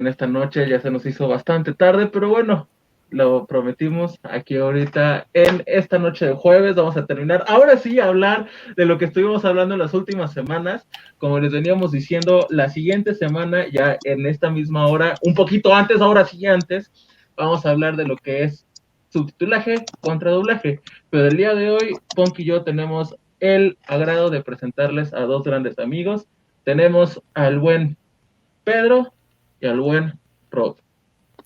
en esta noche. Ya se nos hizo bastante tarde, pero bueno, lo prometimos aquí ahorita en esta noche de jueves. Vamos a terminar ahora sí a hablar de lo que estuvimos hablando en las últimas semanas. Como les veníamos diciendo, la siguiente semana, ya en esta misma hora, un poquito antes, ahora sí antes, vamos a hablar de lo que es subtitulaje contra doblaje. Pero el día de hoy, Punk y yo tenemos el agrado de presentarles a dos grandes amigos. Tenemos al buen Pedro y al buen Rob.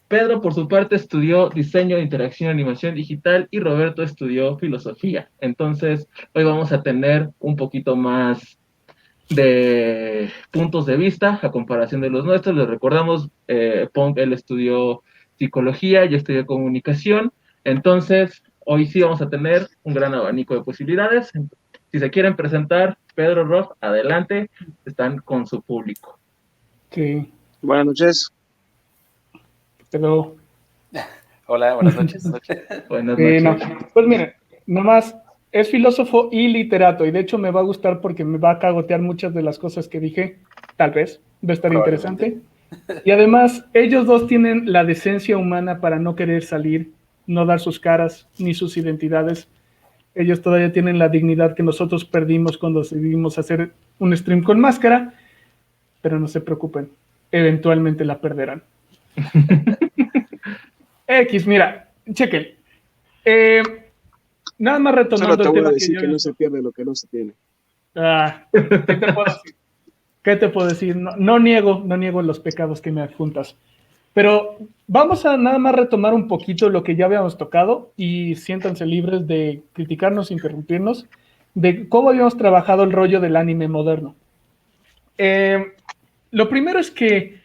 Pedro, por su parte, estudió diseño de interacción y animación digital y Roberto estudió filosofía. Entonces, hoy vamos a tener un poquito más de puntos de vista a comparación de los nuestros. Les recordamos, Punk, él estudió psicología, yo estudié comunicación. Entonces, hoy sí vamos a tener un gran abanico de posibilidades. Si se quieren presentar, Pedro, Rob, adelante, están con su público. Sí, Buenas noches. pero Hola, buenas noches. Buenas noches. no. Pues miren, nomás es filósofo y literato, y de hecho me va a gustar porque me va a cagotear muchas de las cosas que dije, tal vez, va a estar interesante. Y además, ellos dos tienen la decencia humana para no querer salir, no dar sus caras ni sus identidades. Ellos todavía tienen la dignidad que nosotros perdimos cuando decidimos hacer un stream con máscara, pero no se preocupen, eventualmente la perderán. X, mira, chequen. Nada más retomando Solo te el voy a tema decir que que yo... no se pierde lo que no se tiene. ¿Qué te puedo decir? ¿Qué te puedo decir? No niego los pecados que me adjuntas. Pero vamos a nada más retomar un poquito lo que ya habíamos tocado y siéntanse libres de criticarnos, interrumpirnos, de cómo habíamos trabajado el rollo del anime moderno. Lo primero es que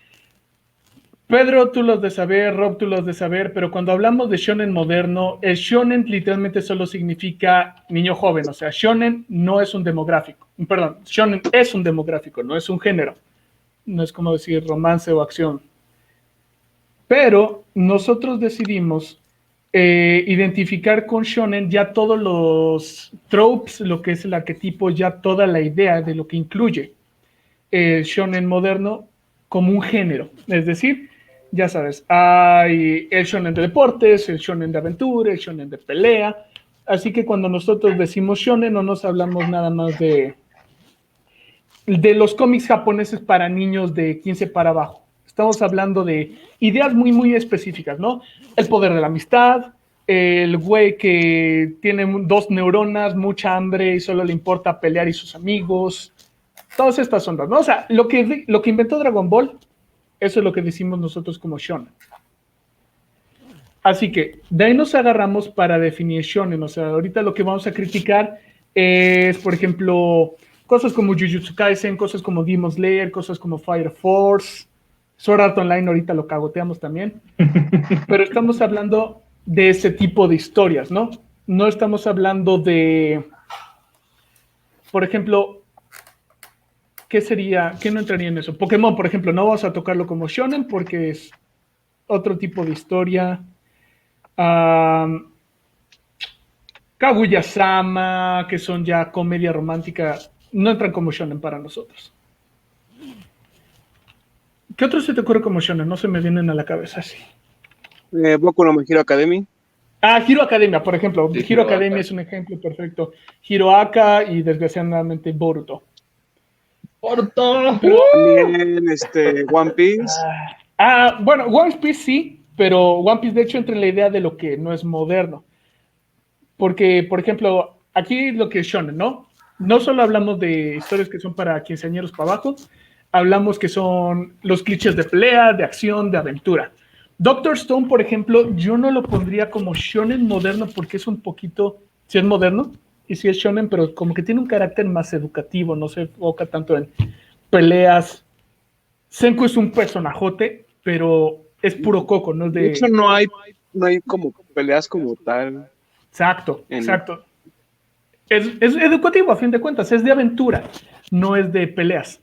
Pedro, tú lo has de saber, Rob, tú lo has de saber, pero cuando hablamos de shonen moderno, el shonen literalmente solo significa niño joven, o sea, shonen no es un demográfico, perdón, shonen es un demográfico, no es un género, no es como decir romance o acción. Pero nosotros decidimos identificar con shonen ya todos los tropes, lo que es el arquetipo, ya toda la idea de lo que incluye el shonen moderno como un género, es decir, ya sabes, hay el shonen de deportes, el shonen de aventura, el shonen de pelea, así que cuando nosotros decimos shonen no nos hablamos nada más de los cómics japoneses para niños de 15 para abajo. Estamos hablando de ideas muy, muy específicas, ¿no? El poder de la amistad, el güey que tiene dos neuronas, mucha hambre y solo le importa pelear y sus amigos, todas estas ondas, ¿no? O sea, lo que inventó Dragon Ball, eso es lo que decimos nosotros como shonen. Así que de ahí nos agarramos para definir shonen. O sea, ahorita lo que vamos a criticar es, por ejemplo, cosas como Jujutsu Kaisen, cosas como Demon Slayer, cosas como Fire Force, Sword Art Online, ahorita lo cagoteamos también. Pero estamos hablando de ese tipo de historias, ¿no? No estamos hablando de, por ejemplo, ¿qué sería? ¿Qué no entraría en eso? Pokémon, por ejemplo, no vamos a tocarlo como shonen porque es otro tipo de historia. Kaguya-sama, que son ya comedia romántica, no entran como shonen para nosotros. ¿Qué otros se te ocurre como shonen? No se me vienen a la cabeza así. Boku no Hero Academy. Hero Academia, por ejemplo. Sí, Hero Academia es un ejemplo perfecto. Hiro Aka y desgraciadamente Boruto. ¡Boruto! También One Piece. Bueno, One Piece sí, pero One Piece de hecho entra en la idea de lo que no es moderno. Porque, por ejemplo, aquí lo que es shonen, ¿no? No solo hablamos de historias que son para quinceañeros para abajo, hablamos que son los clichés de pelea, de acción, de aventura. Doctor Stone, por ejemplo, yo no lo pondría como shonen moderno porque es un poquito, sí es moderno y sí es shonen, pero como que tiene un carácter más educativo, no se enfoca tanto en peleas. Senku es un personajote, pero es puro coco, no es De hecho, de... no hay como peleas como tal. Exacto. Es educativo a fin de cuentas, es de aventura, no es de peleas.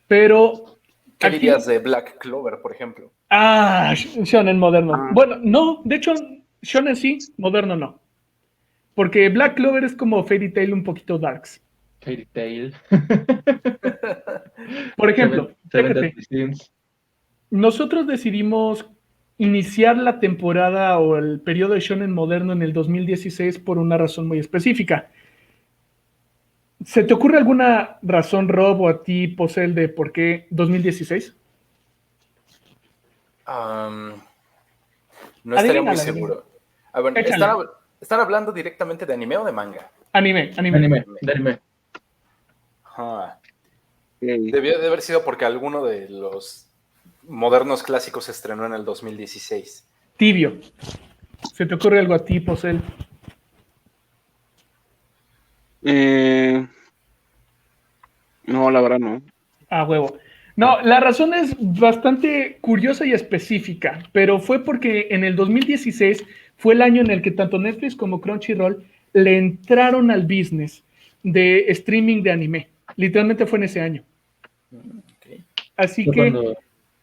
Pero... ¿Qué dirías de Black Clover, por ejemplo? Shonen moderno. Bueno, no, de hecho, shonen sí, moderno no. Porque Black Clover es como Fairy Tail un poquito darks. Fairy Tail. Por ejemplo, Seven Chécate. Deadly Sins. Nosotros decidimos iniciar la temporada o el periodo de Shonen moderno en el 2016 por una razón muy específica. ¿Se te ocurre alguna razón, Rob, o a ti, Posel, de por qué 2016? No estaría muy Adivínala, seguro. Bueno, Échale. ¿están hablando directamente de anime o de manga? Anime. De anime. Ajá. Ok. Debió de haber sido porque alguno de los modernos clásicos se estrenó en el 2016. Tibio. ¿Se te ocurre algo a ti, Posel? No, la verdad no. Ah, huevo. No, la razón es bastante curiosa y específica, pero fue porque en el 2016 fue el año en el que tanto Netflix como Crunchyroll le entraron al business de streaming de anime. Literalmente fue en ese año. Okay. Así Fue que... cuando,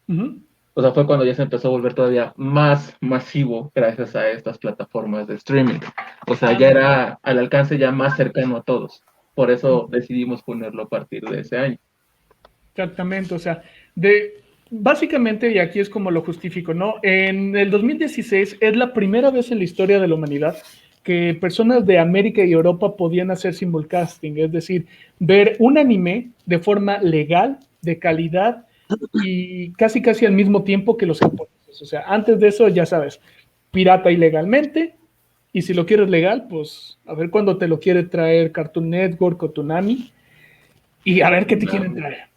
Ujú. o sea, fue cuando ya se empezó a volver todavía más masivo gracias a estas plataformas de streaming. O sea, ya era al alcance ya más cercano a todos. Por eso decidimos ponerlo a partir de ese año. Exactamente, o sea, básicamente, y aquí es como lo justifico, ¿no? En el 2016 es la primera vez en la historia de la humanidad que personas de América y Europa podían hacer simulcasting, es decir, ver un anime de forma legal, de calidad y casi al mismo tiempo que los japoneses. O sea, antes de eso, ya sabes, pirata ilegalmente, y si lo quieres legal, pues a ver cuándo te lo quiere traer Cartoon Network o Toonami, y a ver qué te quieren traer.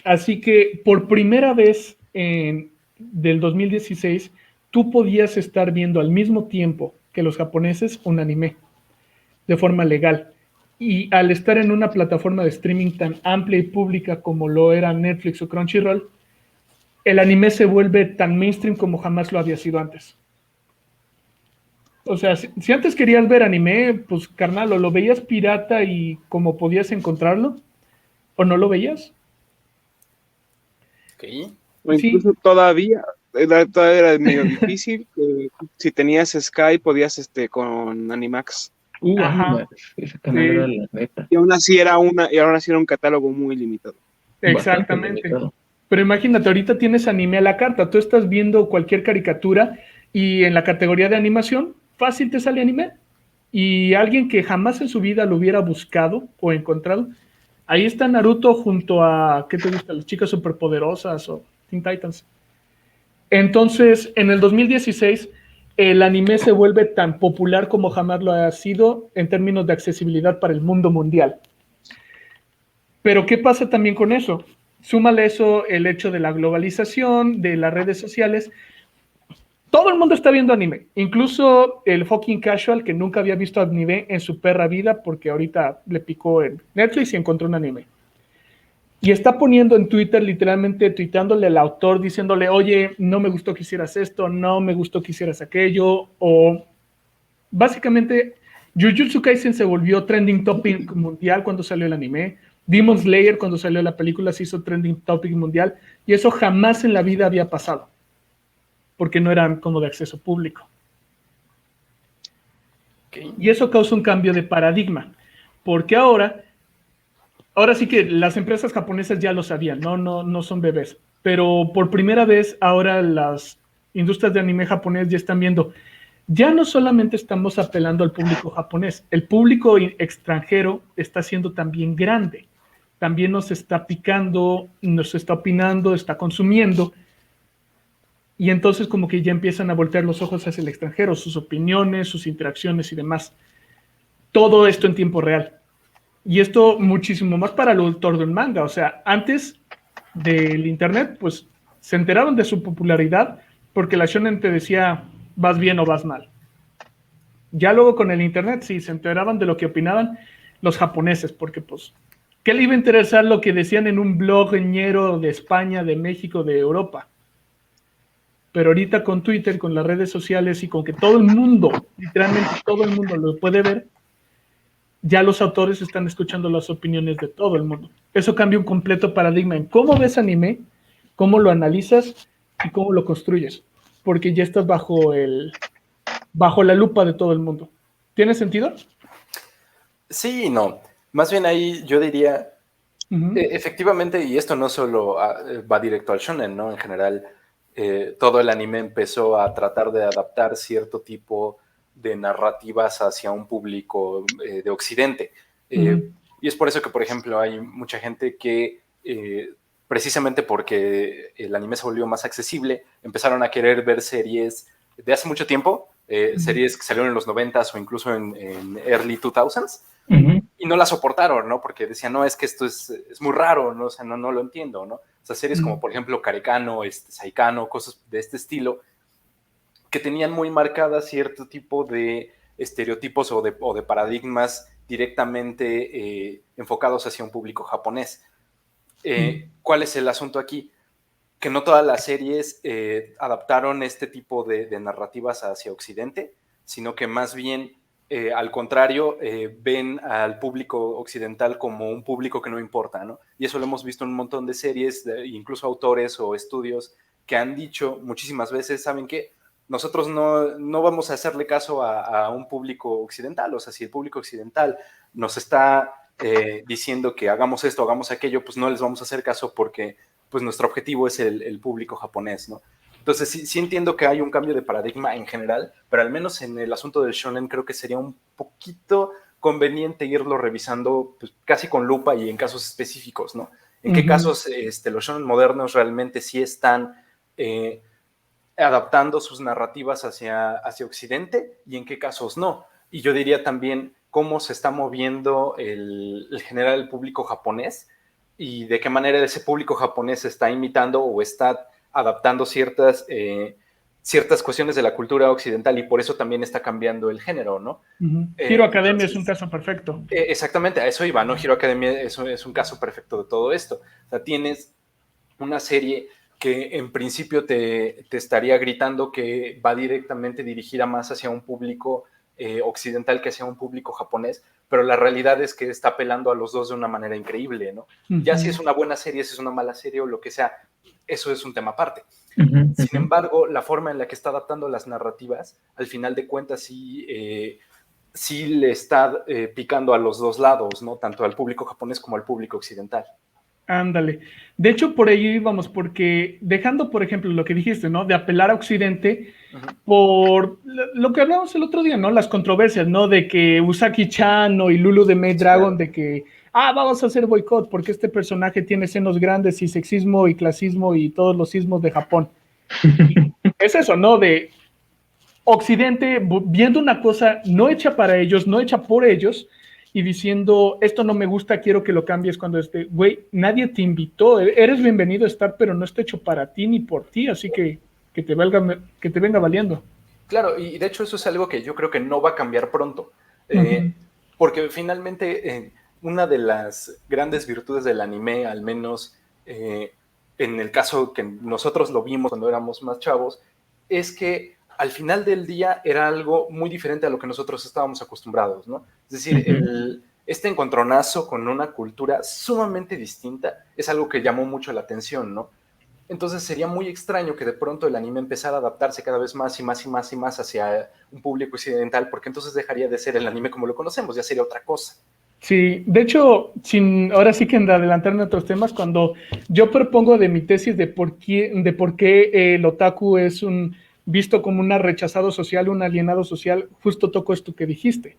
Así que por primera vez del 2016, tú podías estar viendo al mismo tiempo que los japoneses un anime de forma legal. Y al estar en una plataforma de streaming tan amplia y pública como lo era Netflix o Crunchyroll, el anime se vuelve tan mainstream como jamás lo había sido antes. O sea, si antes querías ver anime, pues carnal, o lo veías pirata y como podías encontrarlo, o no lo veías. Okay. O incluso todavía era medio difícil. Si tenías Sky, podías con Animax. Ajá. Ese canal era la neta. Y aún así era un catálogo muy limitado. Bastante Exactamente. limitado. Pero imagínate, ahorita tienes anime a la carta. Tú estás viendo cualquier caricatura y en la categoría de animación, fácil te sale anime. Y alguien que jamás en su vida lo hubiera buscado o encontrado, ahí está Naruto junto a, ¿qué te gusta? Las chicas superpoderosas o Teen Titans. Entonces, en el 2016, el anime se vuelve tan popular como jamás lo ha sido en términos de accesibilidad para el mundo mundial. Pero ¿qué pasa también con eso? Súmale eso el hecho de la globalización, de las redes sociales. Todo el mundo está viendo anime, incluso el fucking casual que nunca había visto anime en su perra vida porque ahorita le picó en Netflix y encontró un anime. Y está poniendo en Twitter, literalmente tuiteándole al autor, diciéndole, oye, no me gustó que hicieras esto, no me gustó que hicieras aquello, o básicamente Jujutsu Kaisen se volvió trending topic mundial cuando salió el anime. Demon Slayer cuando salió la película se hizo trending topic mundial y eso jamás en la vida había pasado porque no eran como de acceso público. Okay. Y eso causa un cambio de paradigma porque ahora sí que las empresas japonesas ya lo sabían, no son bebés, pero por primera vez ahora las industrias de anime japonés ya están viendo. Ya no solamente estamos apelando al público japonés, el público extranjero está siendo también grande. También nos está picando, nos está opinando, está consumiendo. Y entonces como que ya empiezan a voltear los ojos hacia el extranjero, sus opiniones, sus interacciones y demás. Todo esto en tiempo real. Y esto muchísimo más para el autor de un manga. O sea, antes del internet, pues se enteraron de su popularidad porque la shonen te decía vas bien o vas mal. Ya luego con el internet sí se enteraban de lo que opinaban los japoneses, porque pues, ¿qué le iba a interesar lo que decían en un blog ñero de España, de México, de Europa? Pero ahorita con Twitter, con las redes sociales y con que todo el mundo, literalmente todo el mundo lo puede ver, ya los autores están escuchando las opiniones de todo el mundo. Eso cambia un completo paradigma en cómo ves anime, cómo lo analizas y cómo lo construyes, porque ya estás bajo la lupa de todo el mundo. ¿Tiene sentido? Sí y no. Más bien ahí yo diría, Efectivamente, y esto no solo va directo al shonen, ¿no? En general, todo el anime empezó a tratar de adaptar cierto tipo de narrativas hacia un público de Occidente. Y es por eso que, por ejemplo, hay mucha gente que, precisamente porque el anime se volvió más accesible, empezaron a querer ver series de hace mucho tiempo, series que salieron en los 90s o incluso en early 2000s, y no la soportaron, ¿no? Porque decían, no, es que esto es muy raro, ¿no? O sea, no lo entiendo, ¿no? O sea, series como, por ejemplo, Karekano, Saikano, cosas de este estilo, que tenían muy marcadas cierto tipo de estereotipos o de paradigmas directamente enfocados hacia un público japonés. ¿Cuál es el asunto aquí? Que no todas las series adaptaron este tipo de narrativas hacia Occidente, sino que más bien, al contrario, ven al público occidental como un público que no importa, ¿no? Y eso lo hemos visto en un montón de series, incluso autores o estudios que han dicho muchísimas veces, ¿saben qué? Nosotros no vamos a hacerle caso a un público occidental, o sea, si el público occidental nos está diciendo que hagamos esto, hagamos aquello, pues no les vamos a hacer caso porque pues nuestro objetivo es el público japonés, ¿no? Entonces sí entiendo que hay un cambio de paradigma en general, pero al menos en el asunto del shonen creo que sería un poquito conveniente irlo revisando pues, casi con lupa y en casos específicos, ¿no? En qué casos los shonen modernos realmente sí están adaptando sus narrativas hacia Occidente y en qué casos no. Y yo diría también cómo se está moviendo el general el público japonés y de qué manera ese público japonés está imitando o está adaptando ciertas cuestiones de la cultura occidental y por eso también está cambiando el género, ¿no? Hero Academia es un caso perfecto. Exactamente, a eso iba, ¿no? Hero Academia es un caso perfecto de todo esto. O sea, tienes una serie que en principio te estaría gritando que va directamente dirigida más hacia un público occidental que hacia un público japonés, pero la realidad es que está apelando a los dos de una manera increíble, ¿no? Ya si es una buena serie, si es una mala serie o lo que sea, eso es un tema aparte. Sin embargo, la forma en la que está adaptando las narrativas, al final de cuentas sí le está picando a los dos lados, ¿no? Tanto al público japonés como al público occidental. Ándale. De hecho, por ahí íbamos, porque dejando, por ejemplo, lo que dijiste, ¿no? De apelar a Occidente por lo que hablamos el otro día, ¿no? Las controversias, ¿no? De que Usagi-chan y Lulu de Maid Dragon, de que, vamos a hacer boicot porque este personaje tiene senos grandes y sexismo y clasismo y todos los sismos de Japón. Es eso, ¿no? De Occidente viendo una cosa no hecha para ellos, no hecha por ellos, y diciendo, esto no me gusta, quiero que lo cambies cuando güey, nadie te invitó, eres bienvenido a estar, pero no está hecho para ti ni por ti, así que te venga valiendo. Claro, y de hecho eso es algo que yo creo que no va a cambiar pronto, porque finalmente una de las grandes virtudes del anime, al menos en el caso que nosotros lo vimos cuando éramos más chavos, es que al final del día era algo muy diferente a lo que nosotros estábamos acostumbrados, ¿no? Es decir, este encontronazo con una cultura sumamente distinta es algo que llamó mucho la atención, ¿no? Entonces sería muy extraño que de pronto el anime empezara a adaptarse cada vez más y más y más y más hacia un público occidental, porque entonces dejaría de ser el anime como lo conocemos, ya sería otra cosa. Sí, de hecho, ahora sí que en adelantarme a otros temas, cuando yo propongo de mi tesis de por qué el otaku es visto como un rechazado social, un alienado social, justo toco esto que dijiste.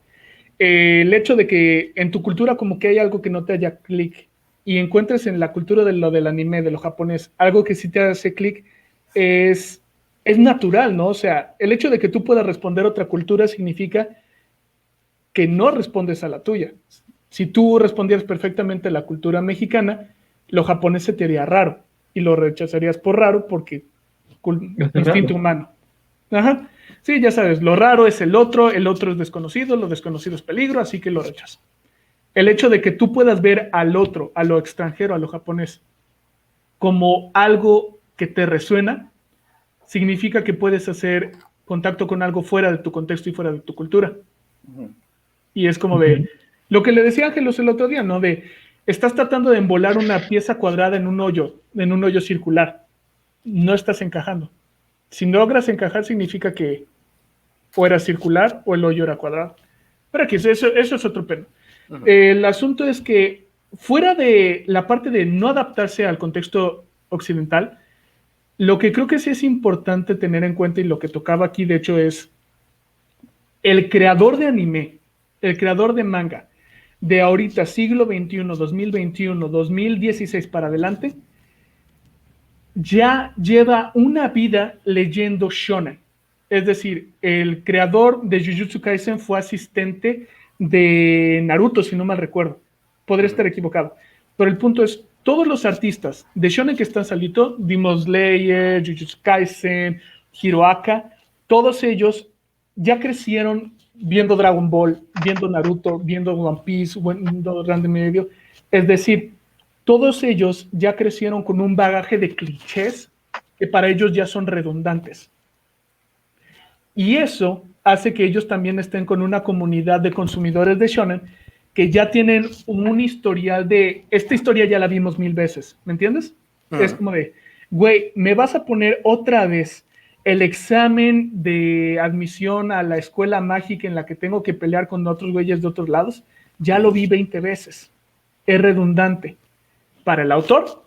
El hecho de que en tu cultura como que hay algo que no te haya clic y encuentres en la cultura de lo del anime, de lo japonés, algo que sí te hace clic, es natural, ¿no? O sea, el hecho de que tú puedas responder a otra cultura significa que no respondes a la tuya. Si tú respondieras perfectamente a la cultura mexicana, lo japonés se te haría raro y lo rechazarías por raro porque instinto humano. Ajá. Sí, ya sabes, lo raro es el otro es desconocido, lo desconocido es peligro, así que lo rechazo. El hecho de que tú puedas ver al otro, a lo extranjero, a lo japonés, como algo que te resuena, significa que puedes hacer contacto con algo fuera de tu contexto y fuera de tu cultura. Y es como de, lo que le decía Ángelos el otro día, ¿no? De, estás tratando de embolar una pieza cuadrada en un hoyo circular. No estás encajando. Si logras encajar, significa que o era circular o el hoyo era cuadrado. Pero aquí, eso es otro pelo. El asunto es que fuera de la parte de no adaptarse al contexto occidental, lo que creo que sí es importante tener en cuenta y lo que tocaba aquí, de hecho, es el creador de anime, el creador de manga, de ahorita, siglo XXI, 2021, 2016 para adelante, ya lleva una vida leyendo shonen. Es decir, el creador de Jujutsu Kaisen fue asistente de Naruto, si no mal recuerdo. Podría estar equivocado. Pero el punto es, todos los artistas de shonen que están saliendo, Demon Slayer, Jujutsu Kaisen, Hiroaka, todos ellos ya crecieron viendo Dragon Ball, viendo Naruto, viendo One Piece, viendo Ranma Medio. Es decir, todos ellos ya crecieron con un bagaje de clichés que para ellos ya son redundantes. Y eso hace que ellos también estén con una comunidad de consumidores de shonen que ya tienen un historial de, esta historia ya la vimos 1000 veces, ¿me entiendes? Es como de, güey, ¿me vas a poner otra vez el examen de admisión a la escuela mágica en la que tengo que pelear con otros güeyes de otros lados? Ya lo vi 20 veces. Es redundante para el autor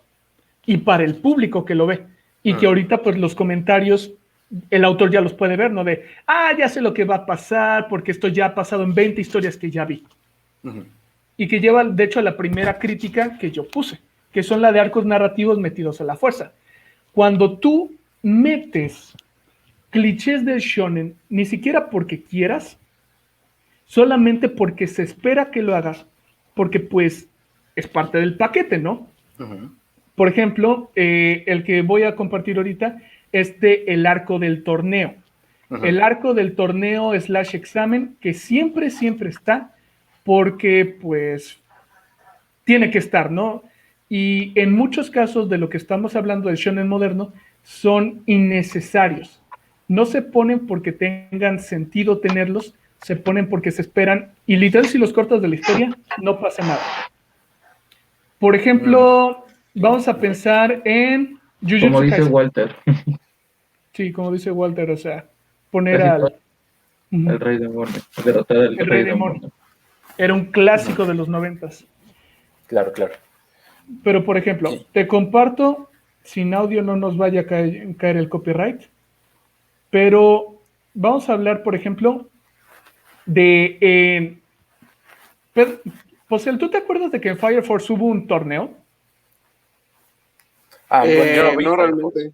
y para el público que lo ve. Y que ahorita, pues, los comentarios, el autor ya los puede ver, ¿no? De, ya sé lo que va a pasar, porque esto ya ha pasado en 20 historias que ya vi. Y que lleva, de hecho, a la primera crítica que yo puse, que son la de arcos narrativos metidos a la fuerza. Cuando tú metes clichés del shonen, ni siquiera porque quieras, solamente porque se espera que lo hagas, porque, pues, es parte del paquete, ¿no? Por ejemplo, el que voy a compartir ahorita es el arco del torneo. El arco del torneo / examen, que siempre está, porque pues tiene que estar, ¿no? Y en muchos casos de lo que estamos hablando del shonen moderno son innecesarios. No se ponen porque tengan sentido tenerlos, se ponen porque se esperan, y literal si los cortas de la historia, no pasa nada. Por ejemplo, vamos a pensar en Jujutsu Como dice Kaisen. Walter. Sí, como dice Walter, o sea, poner al el rey demonio, derrotar al el rey rey demonio. demonio. Era un clásico de los 90s. Claro. Pero, por ejemplo, Sí. te comparto, sin audio no nos vaya a caer el copyright, pero vamos a hablar, por ejemplo, de... Posel, ¿tú te acuerdas de que en Fire Force hubo un torneo? Bueno, yo no vi no Fire realmente.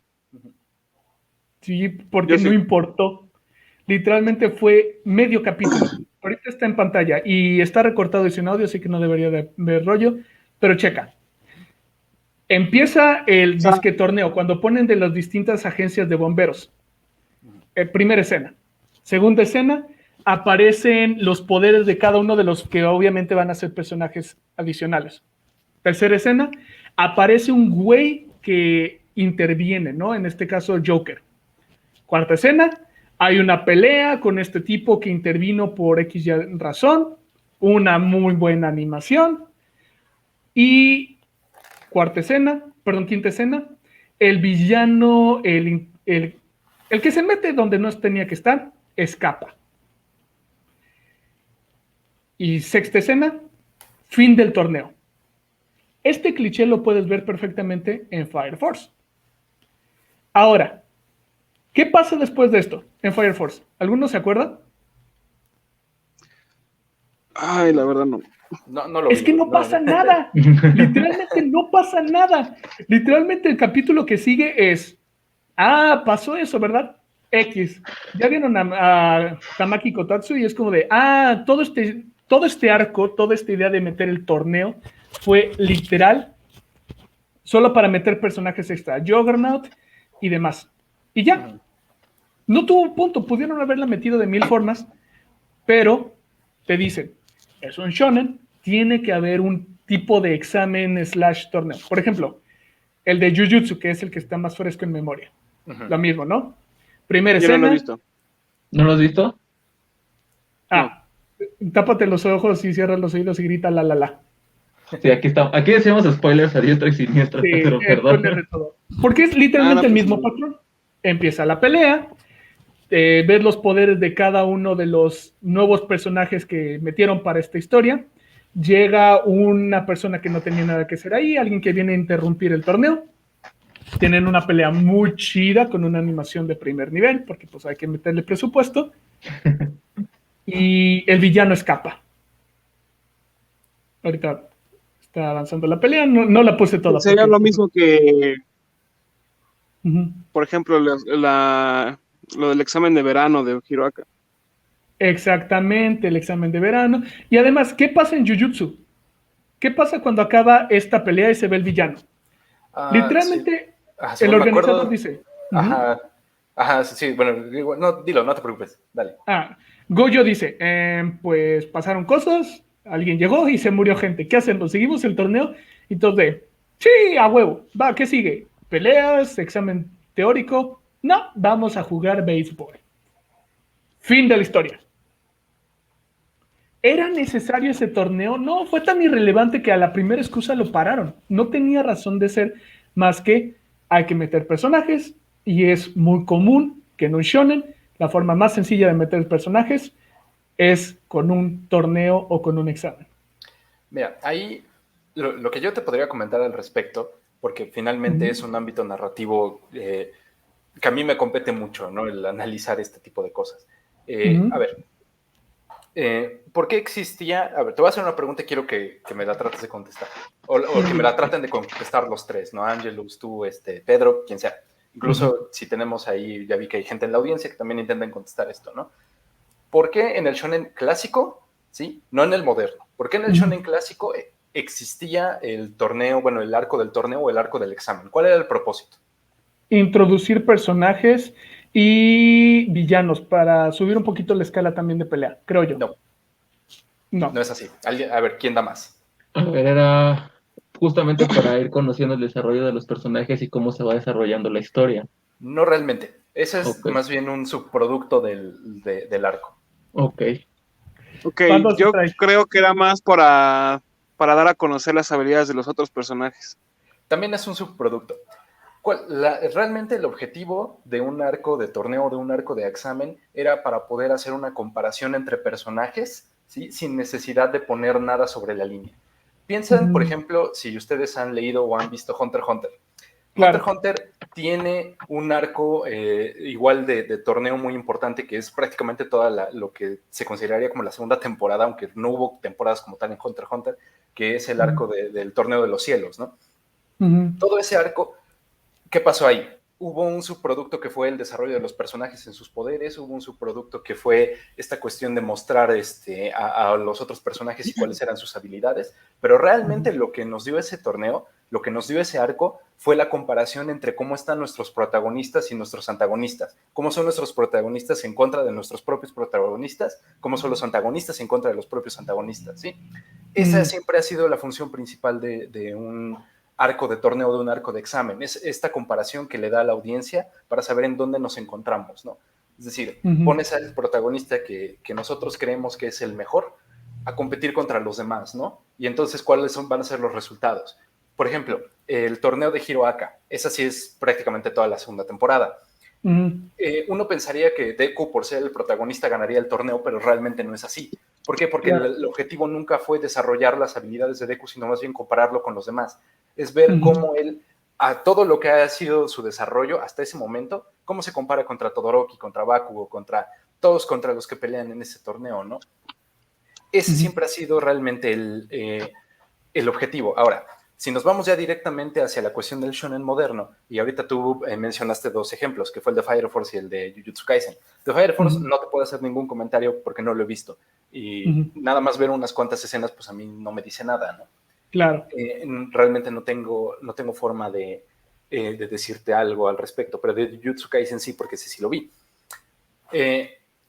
Sí, porque Yo sí. no importó. Literalmente fue medio capítulo. Ahorita está en pantalla y está recortado y sin audio, así que no debería de ver rollo, pero checa. Empieza el disque torneo cuando ponen de las distintas agencias de bomberos. Primera escena. Segunda escena, aparecen los poderes de cada uno de los que obviamente van a ser personajes adicionales. Tercera escena, aparece un güey que interviene, ¿no? En este caso, Joker. Cuarta escena, hay una pelea con este tipo que intervino por X razón, una muy buena animación. Y quinta escena, el villano, el que se mete donde no tenía que estar, escapa. Y sexta escena, fin del torneo. Este cliché lo puedes ver perfectamente en Fire Force. Ahora, ¿qué pasa después de esto en Fire Force? ¿Alguno se acuerda? Ay, la verdad no. No lo Es vi, que no pasa nada. Literalmente no pasa nada. Literalmente el capítulo que sigue es, pasó eso, ¿verdad? X. Ya vieron a Tamaki Kotatsu y es como de, todo este arco, toda esta idea de meter el torneo fue literal solo para meter personajes extra, Juggernaut y demás. Y ya. No tuvo un punto, pudieron haberla metido de 1000 formas, pero te dicen, es un shonen, tiene que haber un tipo de examen / torneo. Por ejemplo, el de Jujutsu, que es el que está más fresco en memoria. Lo mismo, ¿no? Primera Yo escena. no lo he visto. ¿No lo has visto? Tápate los ojos y cierra los oídos y grita la. Sí, aquí estamos. Aquí decíamos spoilers a diestra y siniestra, Sí, pero perdón. de todo. Porque es literalmente el mismo patrón. Empieza la pelea, ves los poderes de cada uno de los nuevos personajes que metieron para esta historia. Llega una persona que no tenía nada que hacer ahí, alguien que viene a interrumpir el torneo. Tienen una pelea muy chida con una animación de primer nivel, porque pues hay que meterle presupuesto. Y el villano escapa. Ahorita está avanzando la pelea, no la puse toda. Sería porque, lo mismo que, uh-huh. por ejemplo, lo del examen de verano de Hiroaka. Exactamente, el examen de verano. Y además, ¿qué pasa en Jujutsu? ¿Qué pasa cuando acaba esta pelea y se ve el villano? Sí. Literalmente, el Según me organizador acuerdo, dice... ajá, ajá, sí, bueno, no, dilo, no te preocupes, dale. Gojo dice, pues pasaron cosas, alguien llegó y se murió gente. ¿Qué hacemos? ¿Seguimos el torneo? Y todos sí, a huevo, va, ¿qué sigue? ¿Peleas? ¿Examen teórico? No, vamos a jugar béisbol. Fin de la historia. ¿Era necesario ese torneo? No, fue tan irrelevante que a la primera excusa lo pararon. No tenía razón de ser más que hay que meter personajes y es muy común que en un shonen la forma más sencilla de meter personajes es con un torneo o con un examen. Mira, ahí lo que yo te podría comentar al respecto, porque finalmente es un ámbito narrativo que a mí me compete mucho, ¿no? El analizar este tipo de cosas. A ver, ¿por qué existía? A ver, te voy a hacer una pregunta y quiero que me la trates de contestar. O que me la traten de contestar los tres, ¿no? Angelus, tú, Pedro, quien sea. Incluso si tenemos ahí, ya vi que hay gente en la audiencia que también intentan contestar esto, ¿no? ¿Por qué en el shonen clásico, sí? No en el moderno. ¿Por qué en el shonen clásico existía el torneo, bueno, el arco del torneo o el arco del examen? ¿Cuál era el propósito? Introducir personajes y villanos para subir un poquito la escala también de pelea, creo yo. No es así. A ver, ¿quién da más? A ver, era justamente para ir conociendo el desarrollo de los personajes y cómo se va desarrollando la historia. No realmente. Ese es Okay. más bien un subproducto del arco. Ok. Ok, yo creo que era más para dar a conocer las habilidades de los otros personajes. También es un subproducto. Realmente el objetivo de un arco de torneo, de un arco de examen, era para poder hacer una comparación entre personajes, ¿sí? Sin necesidad de poner nada sobre la línea. Piensen, por ejemplo, si ustedes han leído o han visto Hunter x Hunter. Claro. Hunter x Hunter tiene un arco igual de torneo muy importante, que es prácticamente toda lo que se consideraría como la segunda temporada, aunque no hubo temporadas como tal en Hunter x Hunter, que es el arco del torneo de los cielos, ¿no? Todo ese arco, ¿qué pasó ahí? Hubo un subproducto que fue el desarrollo de los personajes en sus poderes, hubo un subproducto que fue esta cuestión de mostrar a los otros personajes y cuáles eran sus habilidades, pero realmente lo que nos dio ese torneo, lo que nos dio ese arco, fue la comparación entre cómo están nuestros protagonistas y nuestros antagonistas, cómo son nuestros protagonistas en contra de nuestros propios protagonistas, cómo son los antagonistas en contra de los propios antagonistas, ¿sí? Esa siempre ha sido la función principal de un arco de torneo, de un arco de examen. Es esta comparación que le da a la audiencia para saber en dónde nos encontramos, ¿no? Es decir, pones al protagonista que nosotros creemos que es el mejor a competir contra los demás, ¿no? Y entonces, ¿cuáles van a ser los resultados? Por ejemplo, el torneo de Hiroaka. Esa sí es prácticamente toda la segunda temporada. Uno pensaría que Deku, por ser el protagonista, ganaría el torneo, pero realmente no es así. ¿Por qué? Porque el objetivo nunca fue desarrollar las habilidades de Deku, sino más bien compararlo con los demás. Es ver cómo él, a todo lo que ha sido su desarrollo hasta ese momento, cómo se compara contra Todoroki, contra Bakugo, contra los que pelean en ese torneo, ¿no? Ese siempre ha sido realmente el objetivo. Ahora, si nos vamos ya directamente hacia la cuestión del shonen moderno, y ahorita tú mencionaste dos ejemplos, que fue el de Fire Force y el de Jujutsu Kaisen. De Fire Force no te puedo hacer ningún comentario porque no lo he visto. Y nada más ver unas cuantas escenas, pues a mí no me dice nada, ¿no? Claro. Realmente no tengo forma de decirte algo al respecto, pero de Jujutsu Kaisen sí, porque sí lo vi.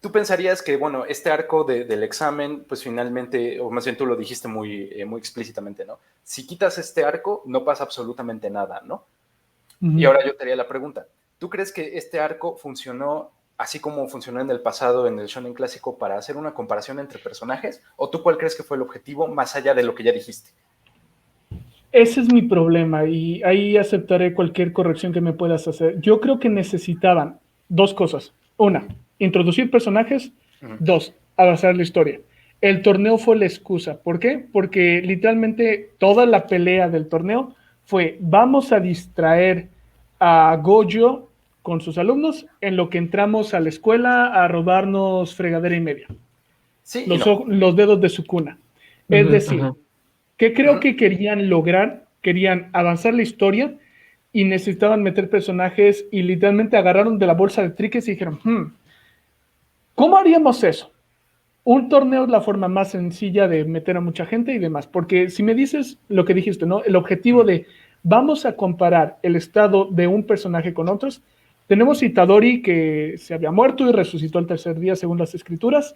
Tú pensarías que, bueno, este arco del examen, pues finalmente, o más bien tú lo dijiste muy explícitamente, ¿no? Si quitas este arco, no pasa absolutamente nada, ¿no? Y ahora yo te haría la pregunta, ¿tú crees que este arco funcionó así como funcionó en el pasado en el shonen clásico para hacer una comparación entre personajes? ¿O tú cuál crees que fue el objetivo más allá de lo que ya dijiste? Ese es mi problema y ahí aceptaré cualquier corrección que me puedas hacer. Yo creo que necesitaban dos cosas. Una, introducir personajes. Dos, avanzar la historia. el torneo fue la excusa. ¿Por qué? Porque literalmente toda la pelea del torneo fue, vamos a distraer a Gojo con sus alumnos en lo que entramos a la escuela a robarnos fregadera y media. Sí, Los dedos de su cuna. Es decir, Ajá. ¿qué creo que querían lograr? Querían avanzar la historia y necesitaban meter personajes y literalmente agarraron de la bolsa de triques y dijeron, ¿cómo haríamos eso? Un torneo es la forma más sencilla de meter a mucha gente y demás, porque si me dices lo que dijiste, ¿no? El objetivo de vamos a comparar el estado de un personaje con otros. Tenemos Itadori que se había muerto y resucitó el tercer día según las escrituras.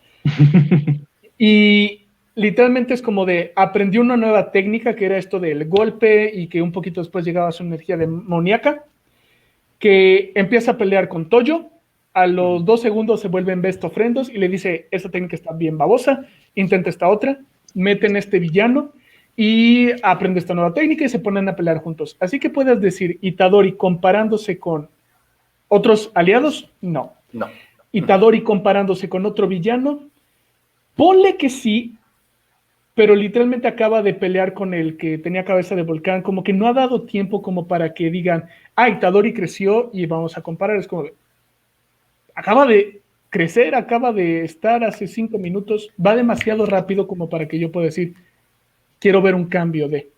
Y literalmente es como de aprendió una nueva técnica que era esto del golpe y que un poquito después llegaba a su energía demoníaca, que empieza a pelear con Toyo. A los 2 segundos se vuelven best of friends y le dice, esta técnica está bien babosa, intenta esta otra, meten este villano y aprende esta nueva técnica y se ponen a pelear juntos. Así que puedes decir Itadori comparándose con otros aliados, no. Itadori comparándose con otro villano, ponle que sí, pero literalmente acaba de pelear con el que tenía cabeza de volcán, como que no ha dado tiempo como para que digan, Itadori creció y vamos a comparar, es como, acaba de crecer, acaba de estar hace 5 minutos, va demasiado rápido como para que yo pueda decir, quiero ver un cambio de.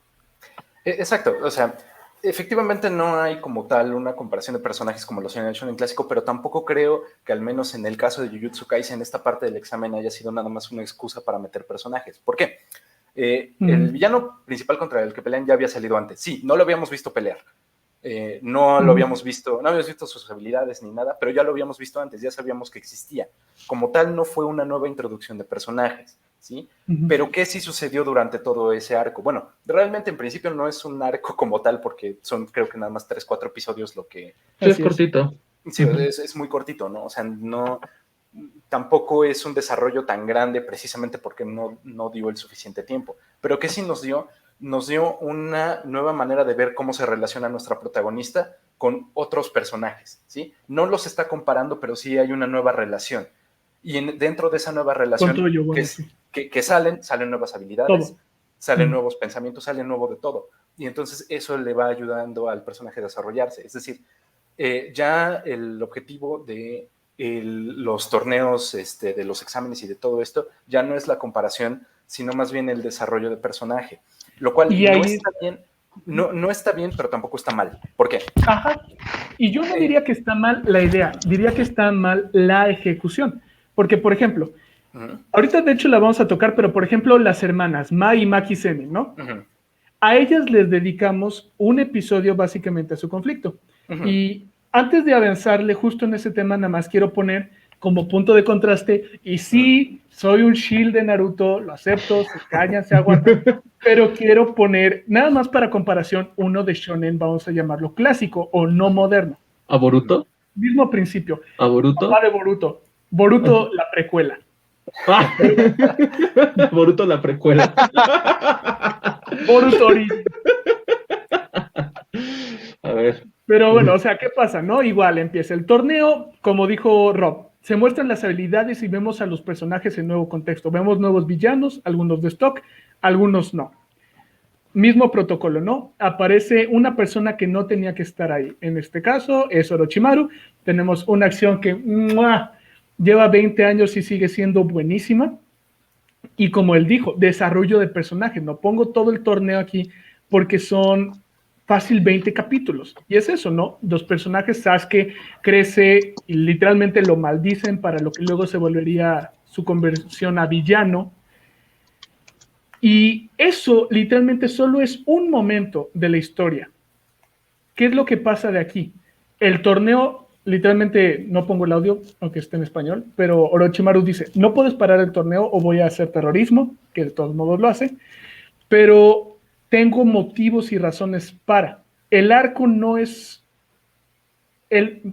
Exacto, o sea, efectivamente no hay como tal una comparación de personajes como los en el Shonen clásico, pero tampoco creo que al menos en el caso de Jujutsu Kaisen esta parte del examen haya sido nada más una excusa para meter personajes. ¿Por qué? El villano principal contra el que pelean ya había salido antes. Sí, no lo habíamos visto pelear. No lo habíamos visto, no habíamos visto sus habilidades ni nada, pero ya lo habíamos visto antes, ya sabíamos que existía. Como tal, no fue una nueva introducción de personajes, ¿sí? Pero ¿qué sí sucedió durante todo ese arco? Bueno, realmente en principio no es un arco como tal, porque son creo que nada más 3, 4 episodios lo que... Sí, es cortito. Sí, es muy cortito, ¿no? O sea, no... Tampoco es un desarrollo tan grande precisamente porque no dio el suficiente tiempo. Pero ¿qué sí nos dio? Nos dio una nueva manera de ver cómo se relaciona nuestra protagonista con otros personajes, ¿sí? No los está comparando, pero sí hay una nueva relación. Y dentro de esa nueva relación que salen nuevas habilidades, salen nuevos pensamientos, salen nuevo de todo. Y entonces eso le va ayudando al personaje a desarrollarse. Es decir, ya el objetivo de los torneos, de los exámenes y de todo esto, ya no es la comparación, sino más bien el desarrollo de personaje. Lo cual está bien, no está bien, pero tampoco está mal. ¿Por qué? Ajá. Y yo no diría que está mal la idea, diría que está mal la ejecución. Porque, por ejemplo, ahorita de hecho la vamos a tocar, pero por ejemplo, las hermanas Mai y Maki Semi, ¿no? A ellas les dedicamos un episodio básicamente a su conflicto. Y antes de avanzarle justo en ese tema, nada más quiero poner como punto de contraste, y sí, soy un shield de Naruto, lo acepto, se callan, se aguantan, pero quiero poner, nada más para comparación, uno de shonen, vamos a llamarlo clásico o no moderno. ¿A Boruto? Mismo principio. ¿A Boruto? Papá de Boruto. Boruto, la precuela. Boruto, la precuela. Boruto Origin. A ver. Pero bueno, o sea, ¿qué pasa, no? Igual empieza el torneo, como dijo Rob, se muestran las habilidades y vemos a los personajes en nuevo contexto. Vemos nuevos villanos, algunos de stock, algunos no. Mismo protocolo, ¿no? Aparece una persona que no tenía que estar ahí. En este caso es Orochimaru. Tenemos una acción que lleva 20 años y sigue siendo buenísima. Y como él dijo, desarrollo de personajes. No pongo todo el torneo aquí porque son fácil 20 capítulos. Y es eso, ¿no? Los personajes, Sasuke crece y literalmente lo maldicen para lo que luego se volvería su conversión a villano. Y eso literalmente solo es un momento de la historia. ¿Qué es lo que pasa de aquí? El torneo, literalmente, no pongo el audio, aunque esté en español, pero Orochimaru dice, no puedes parar el torneo o voy a hacer terrorismo, que de todos modos lo hace, pero tengo motivos y razones para. El arco no es,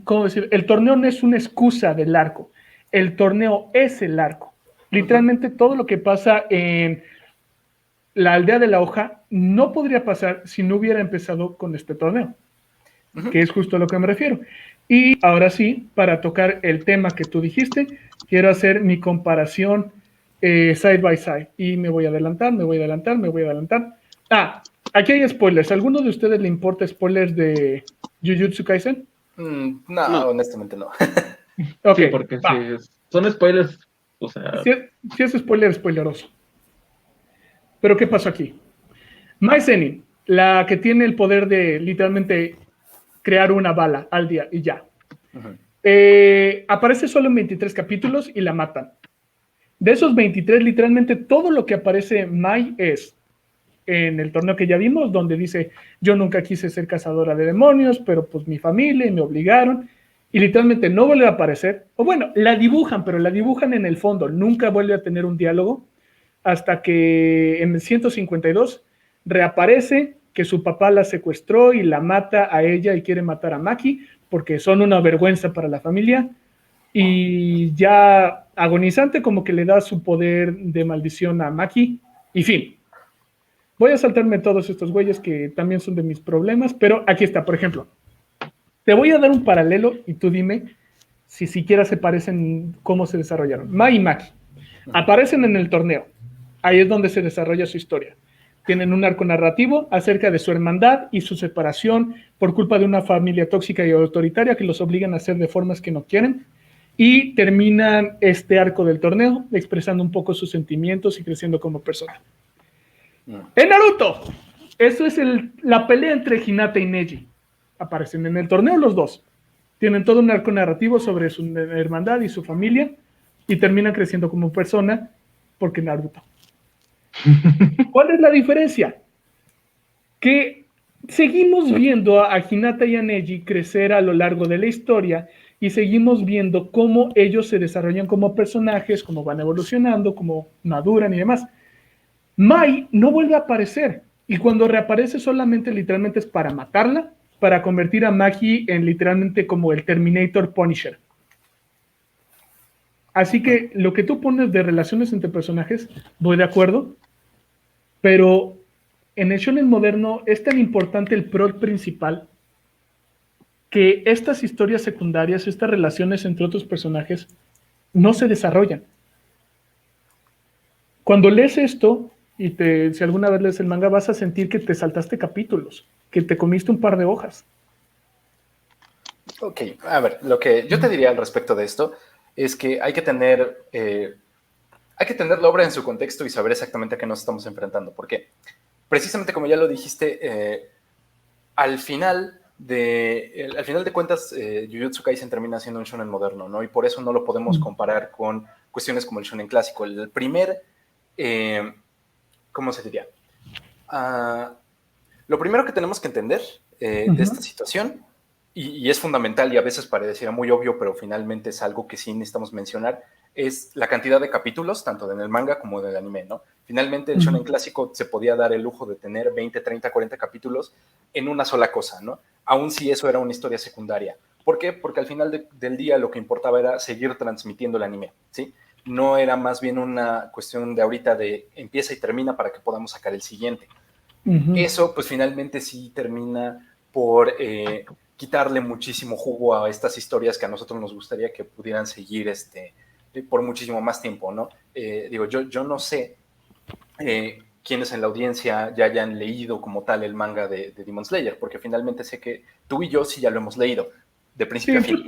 ¿cómo decir? El torneo no es una excusa del arco, el torneo es el arco. Literalmente todo lo que pasa en la aldea de la hoja no podría pasar si no hubiera empezado con este torneo, que es justo a lo que me refiero. Y ahora sí, para tocar el tema que tú dijiste, quiero hacer mi comparación side by side. Y me voy a adelantar. Ah, aquí hay spoilers. ¿Alguno de ustedes le importa spoilers de Jujutsu Kaisen? No, honestamente no. Ok, Sí, porque va. sí, son spoilers, o sea, Si es spoiler, spoileroso. Pero ¿qué pasó aquí? Mai Zenin, la que tiene el poder de literalmente crear una bala al día y ya. Ujú. Aparece solo en 23 capítulos y la matan. De esos 23, literalmente todo lo que aparece Mai es en el torneo que ya vimos, donde dice, yo nunca quise ser cazadora de demonios, pero pues mi familia y me obligaron, y literalmente no vuelve a aparecer, o bueno, la dibujan, pero la dibujan en el fondo, nunca vuelve a tener un diálogo, hasta que en el 152 reaparece que su papá la secuestró y la mata a ella y quiere matar a Maki, porque son una vergüenza para la familia, y ya agonizante como que le da su poder de maldición a Maki, y fin. Voy a saltarme todos estos güeyes que también son de mis problemas, pero aquí está, por ejemplo. Te voy a dar un paralelo y tú dime si siquiera se parecen cómo se desarrollaron. Mai y Maki aparecen en el torneo. Ahí es donde se desarrolla su historia. Tienen un arco narrativo acerca de su hermandad y su separación por culpa de una familia tóxica y autoritaria que los obligan a hacer de formas que no quieren. Y terminan este arco del torneo expresando un poco sus sentimientos y creciendo como persona. En Naruto, eso es la pelea entre Hinata y Neji. Aparecen en el torneo los dos. Tienen todo un arco narrativo sobre su hermandad y su familia y terminan creciendo como persona porque Naruto. ¿Cuál es la diferencia? Que seguimos viendo a Hinata y a Neji crecer a lo largo de la historia y seguimos viendo cómo ellos se desarrollan como personajes, cómo van evolucionando, cómo maduran y demás. Mai no vuelve a aparecer y cuando reaparece solamente literalmente es para matarla, para convertir a Maki en literalmente como el Terminator Punisher. Así que lo que tú pones de relaciones entre personajes, voy de acuerdo, pero en el shonen moderno es tan importante el plot principal que estas historias secundarias, estas relaciones entre otros personajes, no se desarrollan. Cuando lees esto, y si alguna vez lees el manga, vas a sentir que te saltaste capítulos, que te comiste un par de hojas. Ok, a ver, lo que yo te diría al respecto de esto es que hay que tener la obra en su contexto y saber exactamente a qué nos estamos enfrentando. Porque precisamente como ya lo dijiste, al final de cuentas, Jujutsu Kaisen termina siendo un shonen moderno, ¿no? Y por eso no lo podemos comparar con cuestiones como el shonen clásico. El primer, ¿cómo se diría? Lo primero que tenemos que entender de esta situación, y es fundamental y a veces pareciera muy obvio, pero finalmente es algo que sí necesitamos mencionar, es la cantidad de capítulos, tanto en el manga como en el anime, ¿no? Finalmente el shonen clásico se podía dar el lujo de tener 20, 30, 40 capítulos en una sola cosa, ¿no? Aun si eso era una historia secundaria. ¿Por qué? Porque al final del día lo que importaba era seguir transmitiendo el anime, ¿sí? No era más bien una cuestión de ahorita de empieza y termina para que podamos sacar el siguiente. Eso pues finalmente sí termina por quitarle muchísimo jugo a estas historias que a nosotros nos gustaría que pudieran seguir por muchísimo más tiempo, ¿no? Digo, yo no sé quiénes en la audiencia ya hayan leído como tal el manga de Demon Slayer, porque finalmente sé que tú y yo sí ya lo hemos leído, de principio a fin.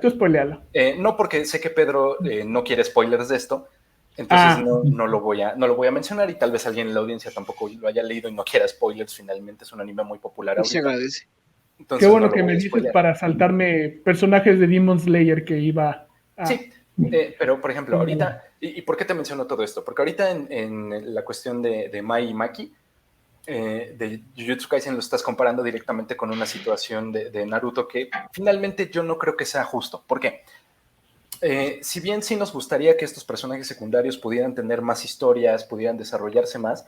Tú spoilealo. No, porque sé que Pedro no quiere spoilers de esto, entonces no lo voy a mencionar y tal vez alguien en la audiencia tampoco lo haya leído y no quiera spoilers. Finalmente es un anime muy popular ahorita. Se agradece. Entonces, qué bueno no que me dices para saltarme personajes de Demon Slayer que iba a... Sí, pero por ejemplo, ahorita, ¿y por qué te menciono todo esto? Porque ahorita en la cuestión de Mai y Maki, de Jujutsu Kaisen lo estás comparando directamente con una situación de Naruto que finalmente yo no creo que sea justo. ¿Por qué? Si bien sí nos gustaría que estos personajes secundarios pudieran tener más historias, pudieran desarrollarse más,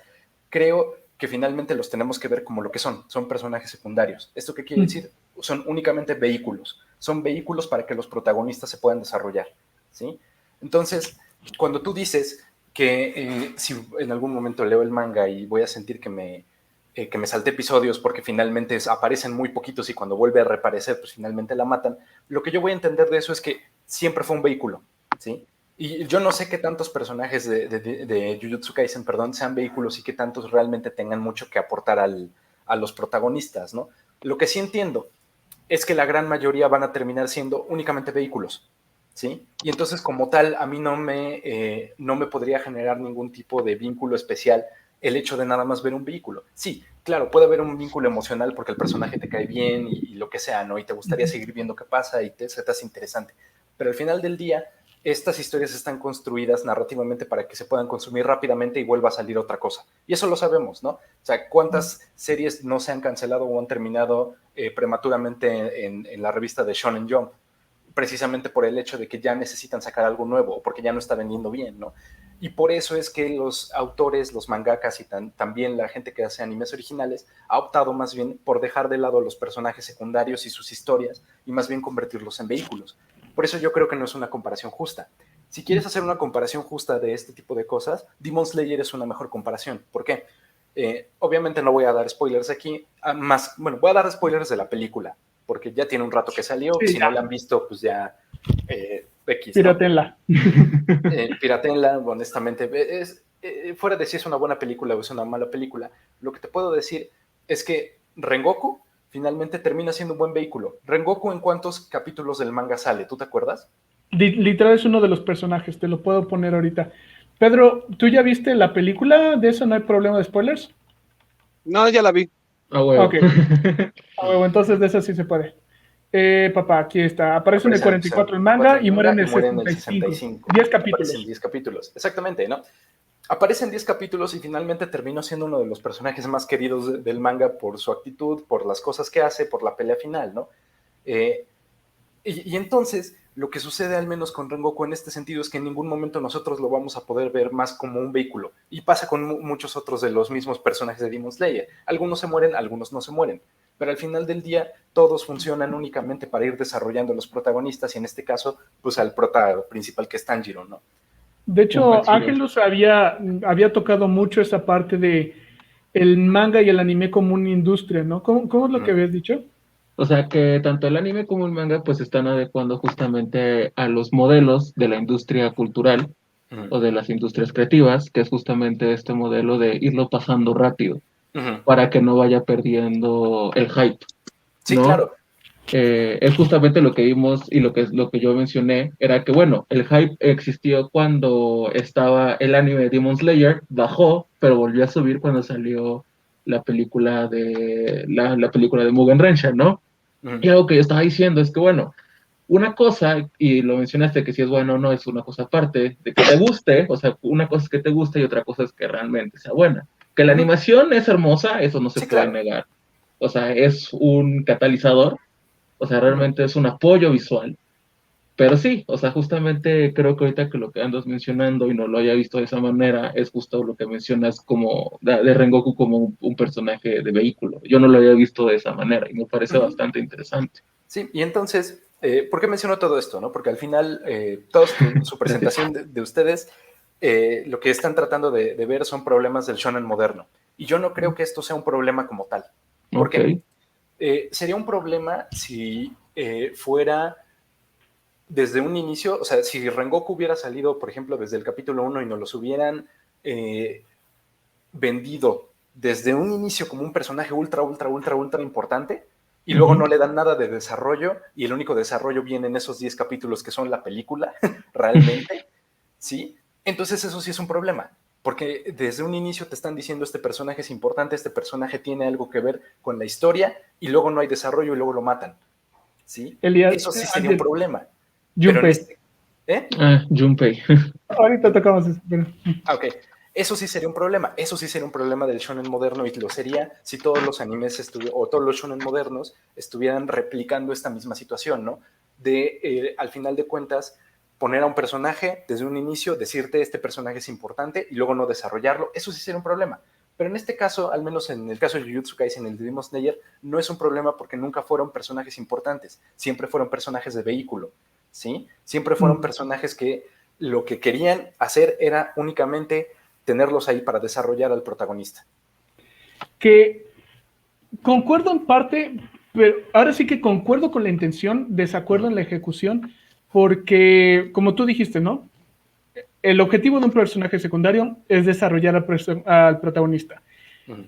creo que finalmente los tenemos que ver como lo que son personajes secundarios. ¿Esto qué quiere decir? Son únicamente vehículos, son vehículos para que los protagonistas se puedan desarrollar, ¿sí? Entonces, cuando tú dices que si en algún momento leo el manga y voy a sentir que me salté episodios porque finalmente aparecen muy poquitos y cuando vuelve a reaparecer, pues finalmente la matan, lo que yo voy a entender de eso es que siempre fue un vehículo, ¿sí? Y yo no sé qué tantos personajes de Jujutsu Kaisen, perdón, sean vehículos y qué tantos realmente tengan mucho que aportar a los protagonistas, ¿no? Lo que sí entiendo es que la gran mayoría van a terminar siendo únicamente vehículos, ¿sí? Y entonces, como tal, a mí no me podría generar ningún tipo de vínculo especial el hecho de nada más ver un vehículo. Sí, claro, puede haber un vínculo emocional porque el personaje te cae bien y lo que sea, ¿no? Y te gustaría seguir viendo qué pasa y se te hace interesante. Pero al final del día, estas historias están construidas narrativamente para que se puedan consumir rápidamente y vuelva a salir otra cosa. Y eso lo sabemos, ¿no? O sea, ¿cuántas series no se han cancelado o han terminado prematuramente en la revista de Shonen Jump? Precisamente por el hecho de que ya necesitan sacar algo nuevo o porque ya no está vendiendo bien, ¿no? Y por eso es que los autores, los mangakas y también la gente que hace animes originales ha optado más bien por dejar de lado los personajes secundarios y sus historias y más bien convertirlos en vehículos. Por eso yo creo que no es una comparación justa. Si quieres hacer una comparación justa de este tipo de cosas, Demon Slayer es una mejor comparación. ¿Por qué? Obviamente no voy a dar spoilers aquí, voy a dar spoilers de la película, porque ya tiene un rato que salió, Sí, si ya. no la han visto, pues ya X, ¿no? Piratenla. Piratenla, honestamente, fuera de si es una buena película o es una mala película, lo que te puedo decir es que Rengoku finalmente termina siendo un buen vehículo. Rengoku, ¿en cuántos capítulos del manga sale? ¿Tú te acuerdas? Literal es uno de los personajes, te lo puedo poner ahorita. Pedro, ¿tú ya viste la película? ¿De eso no hay problema de spoilers? No, ya la vi. Ah, huevo. Ok. A huevo, entonces de eso sí se puede. Papá, aquí está. Aparece en el 44 el manga y muere en el 65. 10 capítulos. Aparecen 10 capítulos, exactamente, ¿no? Aparecen 10 capítulos y finalmente terminó siendo uno de los personajes más queridos del manga por su actitud, por las cosas que hace, por la pelea final, ¿no? Y entonces, lo que sucede al menos con Rengoku en este sentido es que en ningún momento nosotros lo vamos a poder ver más como un vehículo. Y pasa con muchos otros de los mismos personajes de Demon Slayer. Algunos se mueren, algunos no se mueren. Pero al final del día, todos funcionan únicamente para ir desarrollando a los protagonistas y en este caso, pues al prota principal que es Tanjiro, ¿no? De hecho, Ángelus había tocado mucho esa parte de el manga y el anime como una industria, ¿no? ¿Cómo es lo que habías dicho? O sea que tanto el anime como el manga pues están adecuando justamente a los modelos de la industria cultural o de las industrias creativas, que es justamente este modelo de irlo pasando rápido para que no vaya perdiendo el hype, Sí, ¿no? claro. Es justamente lo que vimos y lo que yo mencioné, era que bueno, el hype existió cuando estaba el anime de Demon Slayer, bajó, pero volvió a subir cuando salió la película la película de Mugen Rensha, ¿no? Y algo que yo estaba diciendo es que, bueno, una cosa, y lo mencionaste que si es bueno o no, es una cosa aparte, de que te guste, o sea, una cosa es que te guste y otra cosa es que realmente sea buena. Que la animación es hermosa, eso no se puede negar. O sea, es un catalizador, o sea, realmente es un apoyo visual. Pero sí, o sea, justamente creo que ahorita que lo que andas mencionando y no lo haya visto de esa manera, es justo lo que mencionas como de Rengoku como un personaje de vehículo. Yo no lo había visto de esa manera y me parece bastante interesante. Sí, y entonces, ¿por qué menciono todo esto? ¿No? Porque al final, toda su presentación de ustedes, lo que están tratando de ver son problemas del shonen moderno. Y yo no creo que esto sea un problema como tal. ¿Por qué? Sería un problema si fuera desde un inicio, o sea, si Rengoku hubiera salido, por ejemplo, desde el capítulo 1 y nos los hubieran vendido desde un inicio como un personaje ultra importante, y luego no le dan nada de desarrollo, y el único desarrollo viene en esos 10 capítulos que son la película, realmente, ¿sí? Entonces eso sí es un problema, porque desde un inicio te están diciendo este personaje es importante, este personaje tiene algo que ver con la historia, y luego no hay desarrollo y luego lo matan, ¿sí? Elías, Eso sí sería un problema. Junpei. Junpei. Ahorita tocamos eso. Pero... Ok. Eso sí sería un problema. Eso sí sería un problema del shonen moderno y lo sería si todos los animes o todos los shonen modernos estuvieran replicando esta misma situación, ¿no? De, al final de cuentas, poner a un personaje desde un inicio, decirte este personaje es importante y luego no desarrollarlo. Eso sí sería un problema. Pero en este caso, al menos en el caso de Jujutsu Kaisen, el de Demon Slayer, no es un problema porque nunca fueron personajes importantes. Siempre fueron personajes de vehículo, ¿sí? Siempre fueron personajes que lo que querían hacer era únicamente tenerlos ahí para desarrollar al protagonista. Que concuerdo en parte, pero ahora sí que concuerdo con la intención, desacuerdo en la ejecución, porque, como tú dijiste, ¿no? el objetivo de un personaje secundario es desarrollar al protagonista.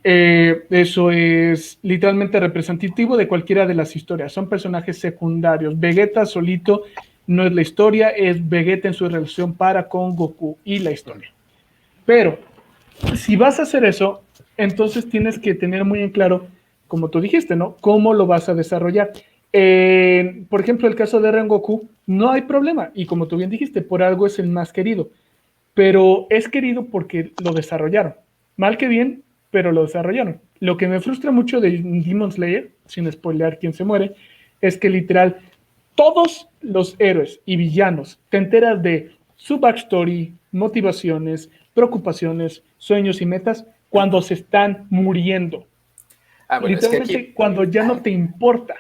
Eso es literalmente representativo de cualquiera de las historias. Son personajes secundarios. Vegeta solito no es la historia, es Vegeta en su relación con Goku y la historia. Pero si vas a hacer eso, entonces tienes que tener muy en claro, como tú dijiste, ¿no? ¿Cómo lo vas a desarrollar? Por ejemplo, el caso de Rengoku, no hay problema. Y como tú bien dijiste, por algo es el más querido. Pero es querido porque lo desarrollaron. Mal que bien, pero lo desarrollaron. Lo que me frustra mucho de Demon Slayer, sin spoilear quién se muere, es que literal todos los héroes y villanos te enteras de su backstory, motivaciones, preocupaciones, sueños y metas cuando se están muriendo. Bueno, literalmente es que aquí... cuando ya no te importa.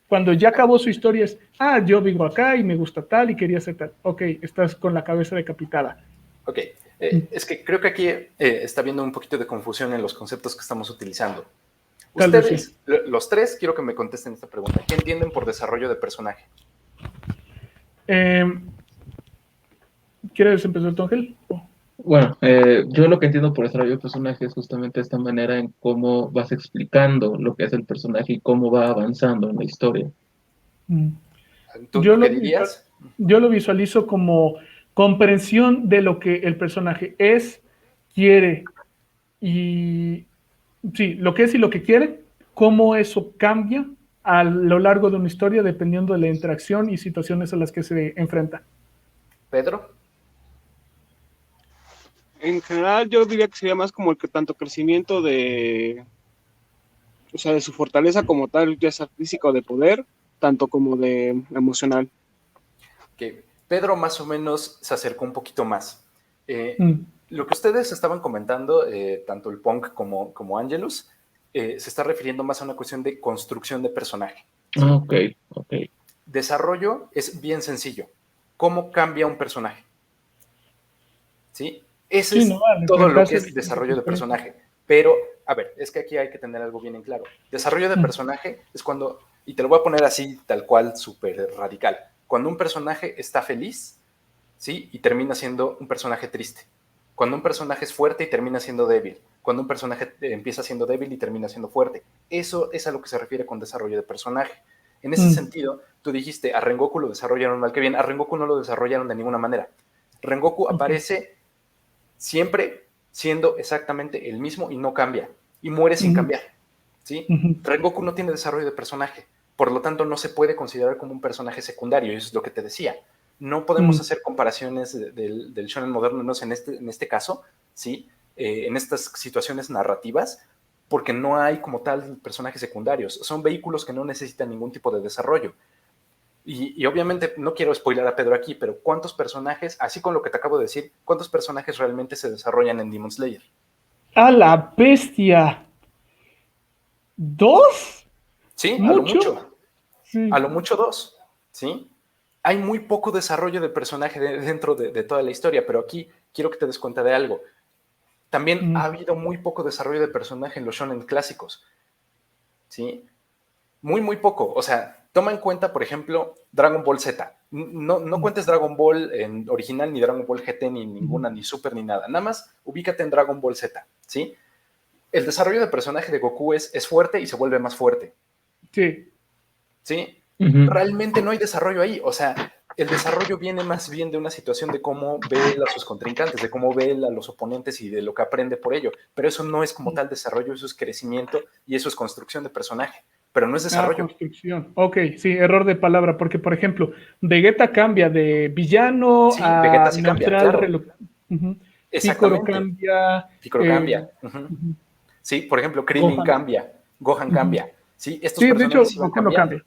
Cuando ya acabó su historia es, yo vivo acá y me gusta tal y quería ser tal. Ok, estás con la cabeza decapitada. Ok, es que creo que aquí está habiendo un poquito de confusión en los conceptos que estamos utilizando. Ustedes, sí. Los tres, quiero que me contesten esta pregunta. ¿Qué entienden por desarrollo de personaje? ¿Quieres empezar tú, Ángel? Bueno, yo lo que entiendo por desarrollo de personaje es justamente esta manera en cómo vas explicando lo que es el personaje y cómo va avanzando en la historia. ¿Tú qué dirías? Yo lo visualizo como comprensión de lo que el personaje es, quiere y... Sí, lo que es y lo que quiere, cómo eso cambia a lo largo de una historia dependiendo de la interacción y situaciones a las que se enfrenta. ¿Pedro? En general yo diría que sería más como el que tanto crecimiento de su fortaleza como tal, ya sea física o de poder, tanto como de emocional. Que Pedro más o menos se acercó un poquito más. Lo que ustedes estaban comentando, tanto el Punk como Angelus, se está refiriendo más a una cuestión de construcción de personaje. ¿Sí? Ok. Desarrollo es bien sencillo. ¿Cómo cambia un personaje? ¿Sí? Ese es todo lo que es desarrollo de personaje. Pero, a ver, es que aquí hay que tener algo bien en claro. Desarrollo de personaje es cuando, y te lo voy a poner así, tal cual, súper radical. Cuando un personaje está feliz, ¿sí? Y termina siendo un personaje triste. Cuando un personaje es fuerte y termina siendo débil. Cuando un personaje empieza siendo débil y termina siendo fuerte. Eso es a lo que se refiere con desarrollo de personaje. En ese sentido, tú dijiste, a Rengoku lo desarrollaron mal que bien. A Rengoku no lo desarrollaron de ninguna manera. Rengoku aparece siempre siendo exactamente el mismo y no cambia. Y muere sin cambiar. ¿Sí? Rengoku no tiene desarrollo de personaje. Por lo tanto, no se puede considerar como un personaje secundario. Eso es lo que te decía. No podemos hacer comparaciones del shonen moderno, no sé, en este caso, ¿sí? En estas situaciones narrativas, porque no hay como tal personajes secundarios. Son vehículos que no necesitan ningún tipo de desarrollo. Y obviamente no quiero spoiler a Pedro aquí, pero ¿cuántos personajes, así con lo que te acabo de decir, cuántos personajes realmente se desarrollan en Demon Slayer? ¡A la bestia! ¿2? Sí, ¿Mucho? A lo mucho. Sí. A lo mucho 2, ¿sí? Hay muy poco desarrollo de personaje dentro de toda la historia, pero aquí quiero que te des cuenta de algo. También ha habido muy poco desarrollo de personaje en los shonen clásicos, ¿sí? Muy poco. O sea, toma en cuenta, por ejemplo, Dragon Ball Z. No cuentes Dragon Ball en original, ni Dragon Ball GT, ni ninguna, ni Super, ni nada. Nada más ubícate en Dragon Ball Z, ¿sí? El desarrollo de personaje de Goku es fuerte y se vuelve más fuerte. Sí. ¿Sí? Realmente no hay desarrollo ahí. O sea, el desarrollo viene más bien de una situación de cómo ve a sus contrincantes, de cómo ve a los oponentes y de lo que aprende por ello. Pero eso no es como tal desarrollo, eso es crecimiento y eso es construcción de personaje. Pero no es desarrollo. Construcción. Ok, sí, error de palabra, porque por ejemplo, Vegeta cambia de villano a Vegeta sí neutral. Cambia, claro. Exactamente. Piccolo cambia. Sí, por ejemplo, Krillin cambia, Gohan cambia. Sí, estos personajes de hecho, Goku no cambia.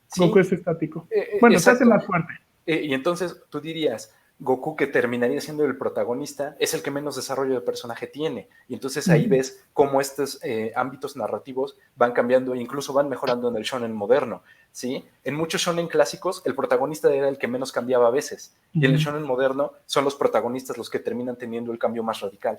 ¿Sí? Goku es estático. Bueno, se hace más fuerte. Y entonces tú dirías, Goku, que terminaría siendo el protagonista, es el que menos desarrollo de personaje tiene. Y entonces ahí ves cómo estos ámbitos narrativos van cambiando e incluso van mejorando en el shonen moderno. ¿Sí? En muchos shonen clásicos, el protagonista era el que menos cambiaba a veces. Y en el shonen moderno son los protagonistas los que terminan teniendo el cambio más radical.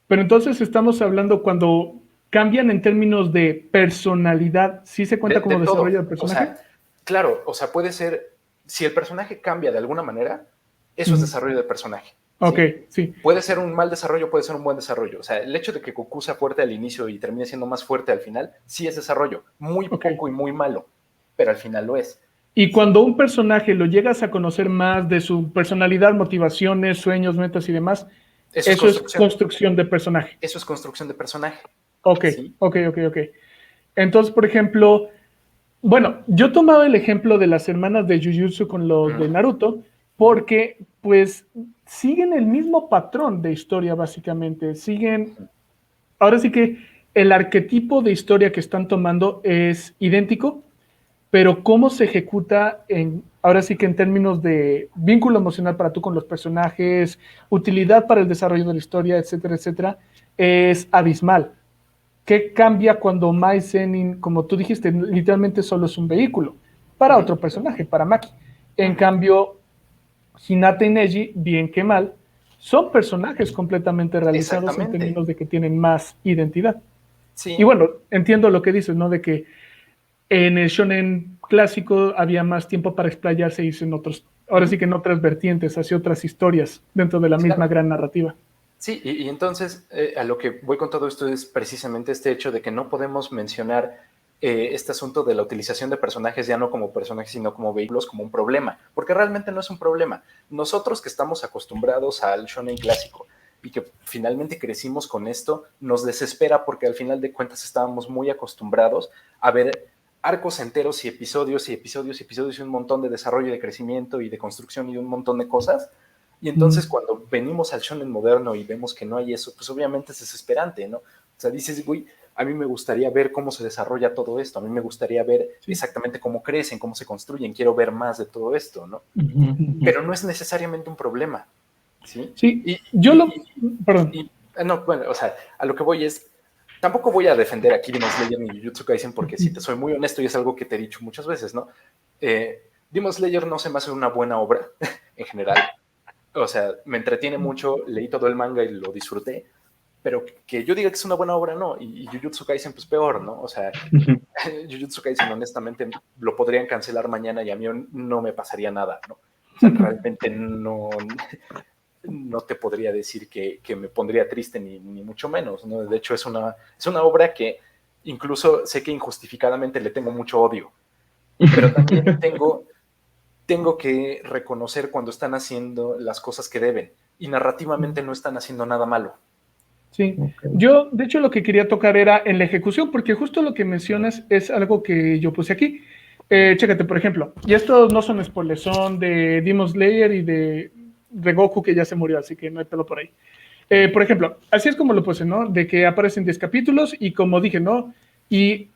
Pero entonces estamos hablando cuando cambian en términos de personalidad, ¿sí se cuenta como desarrollo de personaje? O sea, claro, o sea, puede ser, si el personaje cambia de alguna manera, eso es desarrollo de personaje. Ok, sí. Puede ser un mal desarrollo, puede ser un buen desarrollo. O sea, el hecho de que Goku sea fuerte al inicio y termine siendo más fuerte al final, sí es desarrollo. Muy poco y muy malo, pero al final lo es. Y cuando un personaje lo llegas a conocer más de su personalidad, motivaciones, sueños, metas y demás, eso es construcción de personaje. Eso es construcción de personaje. Ok, ¿sí? Ok. Entonces, por ejemplo, bueno, yo tomaba el ejemplo de las hermanas de Jujutsu con los de Naruto, porque pues siguen el mismo patrón de historia básicamente, ahora sí que el arquetipo de historia que están tomando es idéntico, pero cómo se ejecuta ahora sí que en términos de vínculo emocional para tú con los personajes, utilidad para el desarrollo de la historia, etcétera, es abismal. ¿Qué cambia cuando Mai Zenin, como tú dijiste, literalmente solo es un vehículo para otro personaje, para Maki? En cambio, Hinata y Neji, bien que mal, son personajes completamente realizados en términos de que tienen más identidad. Sí. Y bueno, entiendo lo que dices, ¿no? De que en el shonen clásico había más tiempo para explayarse y en otros, ahora sí que en otras vertientes, hacia otras historias dentro de la misma gran narrativa. Sí, y entonces a lo que voy con todo esto es precisamente este hecho de que no podemos mencionar este asunto de la utilización de personajes ya no como personajes, sino como vehículos, como un problema, porque realmente no es un problema. Nosotros que estamos acostumbrados al shonen clásico y que finalmente crecimos con esto, nos desespera porque al final de cuentas estábamos muy acostumbrados a ver arcos enteros y episodios y un montón de desarrollo, de crecimiento y de construcción y un montón de cosas. Y entonces cuando venimos al shonen moderno y vemos que no hay eso, pues obviamente es desesperante, ¿no? O sea, dices, güey, a mí me gustaría ver cómo se desarrolla todo esto, a mí me gustaría ver exactamente cómo crecen, cómo se construyen, quiero ver más de todo esto, ¿no? Pero no es necesariamente un problema, ¿sí? Sí, perdón. No, bueno, o sea, a lo que voy es, tampoco voy a defender aquí Demon Slayer ni Jujutsu Kaisen porque si te soy muy honesto y es algo que te he dicho muchas veces, ¿no? Demon Slayer no se me hace una buena obra en general. O sea, me entretiene mucho, leí todo el manga y lo disfruté, pero que yo diga que es una buena obra, no, y Jujutsu Kaisen, pues peor, ¿no? O sea, Jujutsu Kaisen, honestamente, lo podrían cancelar mañana y a mí no me pasaría nada, ¿no? O sea, realmente no te podría decir que me pondría triste ni mucho menos, ¿no? De hecho, es una obra que incluso sé que injustificadamente le tengo mucho odio, pero también tengo que reconocer cuando están haciendo las cosas que deben y narrativamente no están haciendo nada malo. Sí, yo de hecho lo que quería tocar era en la ejecución, porque justo lo que mencionas es algo que yo puse aquí. Chécate, por ejemplo, y estos no son spoilers, son de Demon Slayer y de Goku que ya se murió, así que no hay pedo por ahí. Por ejemplo, así es como lo puse, ¿no? De que aparecen 10 capítulos y como dije, ¿no? Y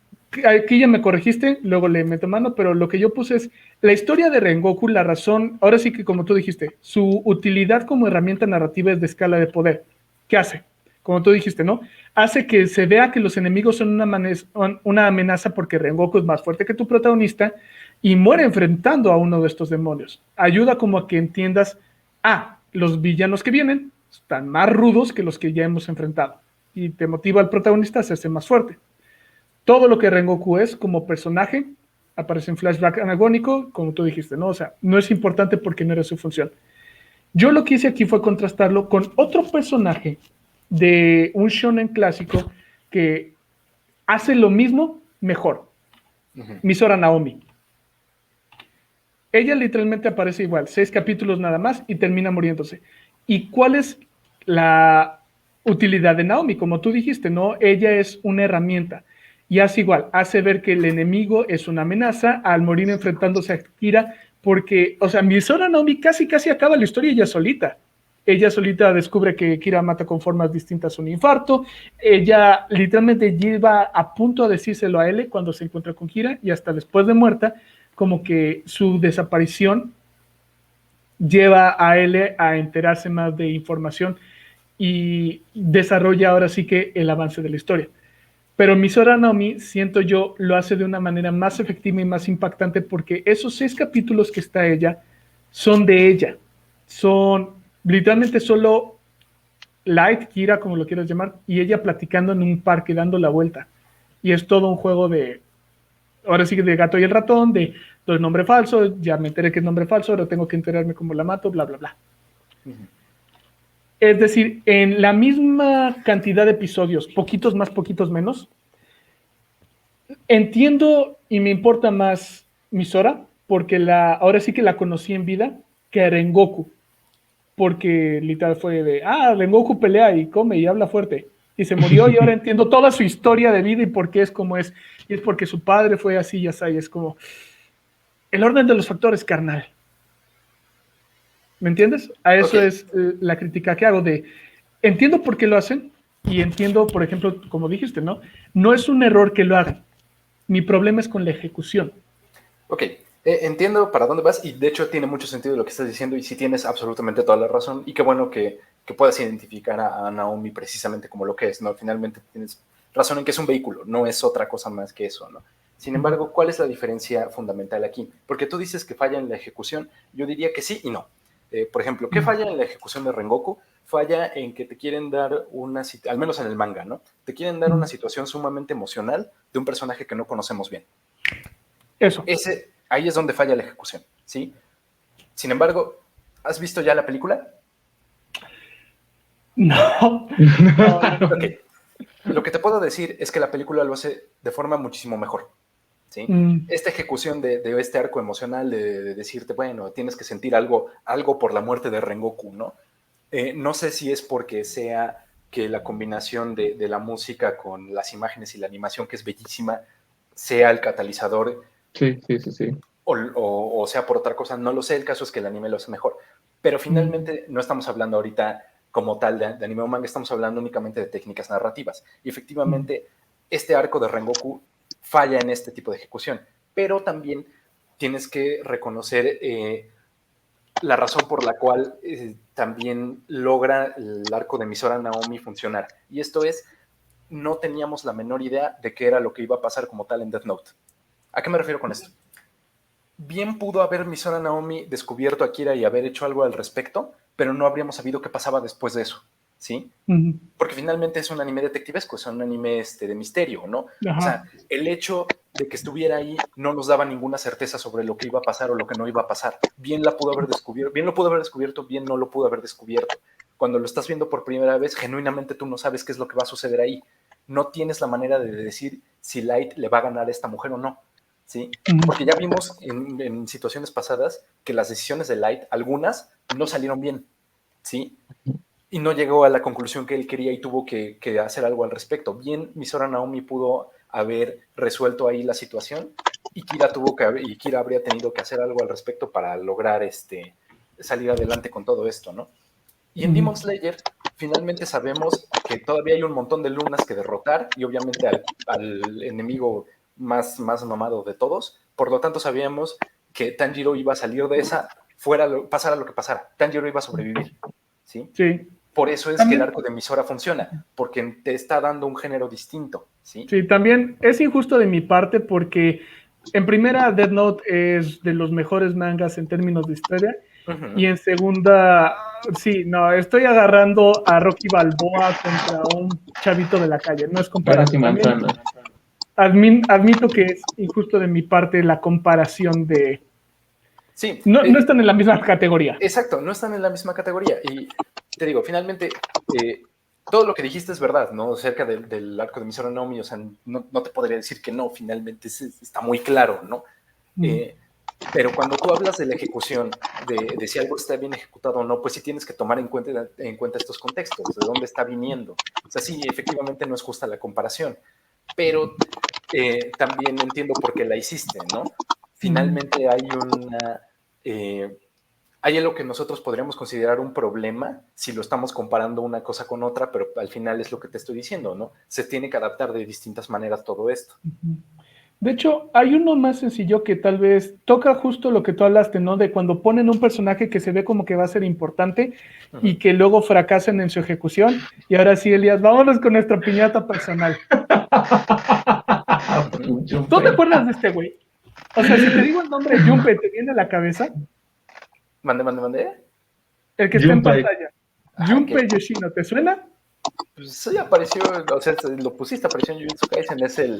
aquí ya me corregiste, luego le meto mano, pero lo que yo puse es la historia de Rengoku, la razón, ahora sí que como tú dijiste, su utilidad como herramienta narrativa es de escala de poder. ¿Qué hace? Como tú dijiste, ¿no? Hace que se vea que los enemigos son una amenaza porque Rengoku es más fuerte que tu protagonista y muere enfrentando a uno de estos demonios. Ayuda como a que entiendas, los villanos que vienen están más rudos que los que ya hemos enfrentado y te motiva al protagonista a hacerse más fuerte. Todo lo que Rengoku es como personaje aparece en flashback anagónico, como tú dijiste, ¿no? O sea, no es importante porque no era su función. Yo lo que hice aquí fue contrastarlo con otro personaje de un shonen clásico que hace lo mismo mejor. Misora Naomi. Ella literalmente aparece igual, 6 capítulos nada más y termina muriéndose. ¿Y cuál es la utilidad de Naomi? Como tú dijiste, ¿no? Ella es una herramienta y hace igual, hace ver que el enemigo es una amenaza al morir enfrentándose a Kira, porque, o sea, Misora Naomi casi acaba la historia ella solita. Ella solita descubre que Kira mata con formas distintas un infarto. Ella literalmente lleva a punto a decírselo a L cuando se encuentra con Kira y hasta después de muerta, como que su desaparición lleva a L a enterarse más de información y desarrolla ahora sí que el avance de la historia. Pero Misora Naomi, siento yo, lo hace de una manera más efectiva y más impactante porque esos 6 capítulos que está ella son de ella. Son literalmente solo Light, Kira, como lo quieras llamar, y ella platicando en un parque, dando la vuelta. Y es todo un juego de, ahora sí que de gato y el ratón, de el nombre falso, ya me enteré que es nombre falso, ahora tengo que enterarme cómo la mato, bla, bla, bla. Es decir, en la misma cantidad de episodios, poquitos más, poquitos menos, entiendo y me importa más Misora, porque ahora sí que la conocí en vida, que a Rengoku. Porque literal fue de, Rengoku pelea y come y habla fuerte. Y se murió y ahora entiendo toda su historia de vida y por qué es como es. Y es porque su padre fue así, ya sabes, es como el orden de los factores, carnal. ¿Me entiendes? A eso es la crítica que hago de, entiendo por qué lo hacen y entiendo, por ejemplo, como dijiste, ¿no? No es un error que lo hagan. Mi problema es con la ejecución. Ok, entiendo para dónde vas y de hecho tiene mucho sentido lo que estás diciendo y sí tienes absolutamente toda la razón y qué bueno que puedas identificar a Naomi precisamente como lo que es, ¿no? Finalmente tienes razón en que es un vehículo, no es otra cosa más que eso, ¿no? Sin embargo, ¿cuál es la diferencia fundamental aquí? Porque tú dices que falla en la ejecución, yo diría que sí y no. Por ejemplo, ¿qué falla en la ejecución de Rengoku? Falla en que te quieren dar al menos en el manga, ¿no? Te quieren dar una situación sumamente emocional de un personaje que no conocemos bien. Eso. Ahí es donde falla la ejecución, ¿sí? Sin embargo, ¿has visto ya la película? No. Okay. Lo que te puedo decir es que la película lo hace de forma muchísimo mejor, ¿sí? Esta ejecución de este arco emocional de decirte, bueno, tienes que sentir algo por la muerte de Rengoku, ¿no? No sé si es porque sea que la combinación de la música con las imágenes y la animación, que es bellísima, sea el catalizador. Sí. O sea por otra cosa, no lo sé, el caso es que el anime lo hace mejor. Pero finalmente no estamos hablando ahorita como tal de anime o manga, estamos hablando únicamente de técnicas narrativas. Y efectivamente, este arco de Rengoku falla en este tipo de ejecución. Pero también tienes que reconocer la razón por la cual también logra el arco de Misora Naomi funcionar. Y esto es, no teníamos la menor idea de qué era lo que iba a pasar como tal en Death Note. ¿A qué me refiero con esto? Bien pudo haber Misora Naomi descubierto a Kira y haber hecho algo al respecto, pero no habríamos sabido qué pasaba después de eso, ¿sí? Porque finalmente es un anime detectivesco, es un anime de misterio, ¿no? Ajá. O sea, el hecho de que estuviera ahí no nos daba ninguna certeza sobre lo que iba a pasar o lo que no iba a pasar. Bien la pudo haber descubierto, bien lo pudo haber descubierto, bien no lo pudo haber descubierto. Cuando lo estás viendo por primera vez, genuinamente tú no sabes qué es lo que va a suceder ahí. No tienes la manera de decir si Light le va a ganar a esta mujer o no. ¿Sí? Porque ya vimos en situaciones pasadas que las decisiones de Light, algunas, no salieron bien, ¿sí? Y no llegó a la conclusión que él quería y tuvo que hacer algo al respecto. Bien, Misora Naomi pudo haber resuelto ahí la situación y Kira habría tenido que hacer algo al respecto para lograr salir adelante con todo esto, ¿no? Y en Demon Slayer finalmente sabemos que todavía hay un montón de lunas que derrotar y obviamente al enemigo más mamado de todos. Por lo tanto, sabíamos que Tanjiro iba a salir de esa, pasara lo que pasara. Tanjiro iba a sobrevivir, ¿sí? Sí. Por eso es que el arco de Misora funciona, porque te está dando un género distinto, ¿sí? Sí, también es injusto de mi parte porque en primera Death Note es de los mejores mangas en términos de historia y en segunda, sí, no, estoy agarrando a Rocky Balboa contra un chavito de la calle, no es comparable. Admito que es injusto de mi parte la comparación de... Sí. No están en la misma categoría. Exacto, no están en la misma categoría. Y te digo, finalmente, todo lo que dijiste es verdad, ¿no? Acerca del arco de Misora Naomi, o sea, no te podría decir que no, finalmente está muy claro, ¿no? Pero cuando tú hablas de la ejecución, de si algo está bien ejecutado o no, pues sí tienes que tomar en cuenta estos contextos, de dónde está viniendo. O sea, sí, efectivamente no es justa la comparación, pero también entiendo por qué la hiciste, ¿no? Finalmente hay algo que nosotros podríamos considerar un problema si lo estamos comparando una cosa con otra, pero al final es lo que te estoy diciendo, ¿no? Se tiene que adaptar de distintas maneras todo esto. De hecho, hay uno más sencillo que tal vez toca justo lo que tú hablaste, ¿no? De cuando ponen un personaje que se ve como que va a ser importante y que luego fracasan en su ejecución. Y ahora sí, Elías, vámonos con nuestra piñata personal. ¿Tú te acuerdas de este güey? O sea, si te digo el nombre Junpei, ¿te viene a la cabeza? Mande. El que está en pantalla. Junpei Yoshino, ¿te suena? Pues sí, apareció, o sea, lo pusiste, apareció en Jujutsu Kaisen, es el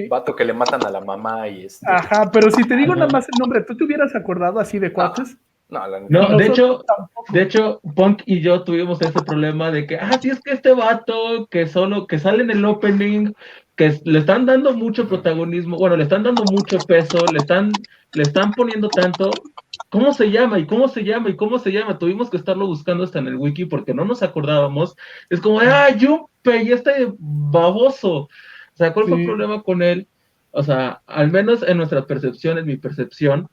vato que le matan a la mamá y Ajá, pero si te digo nada más el nombre, ¿tú te hubieras acordado así de cuates? No, la neta. No, de Nosotros hecho, Punk y yo tuvimos ese problema de que, sí, es que este vato que sale en el opening, le están dando mucho protagonismo, bueno, le están dando mucho peso, le están poniendo tanto, ¿cómo se llama? ¿Y cómo se llama? ¿Y cómo se llama? Tuvimos que estarlo buscando hasta en el wiki porque no nos acordábamos. Es como, Junpei, este baboso. O sea, ¿cuál fue el Sí. problema con él? O sea, al menos en nuestra percepción, en mi percepción,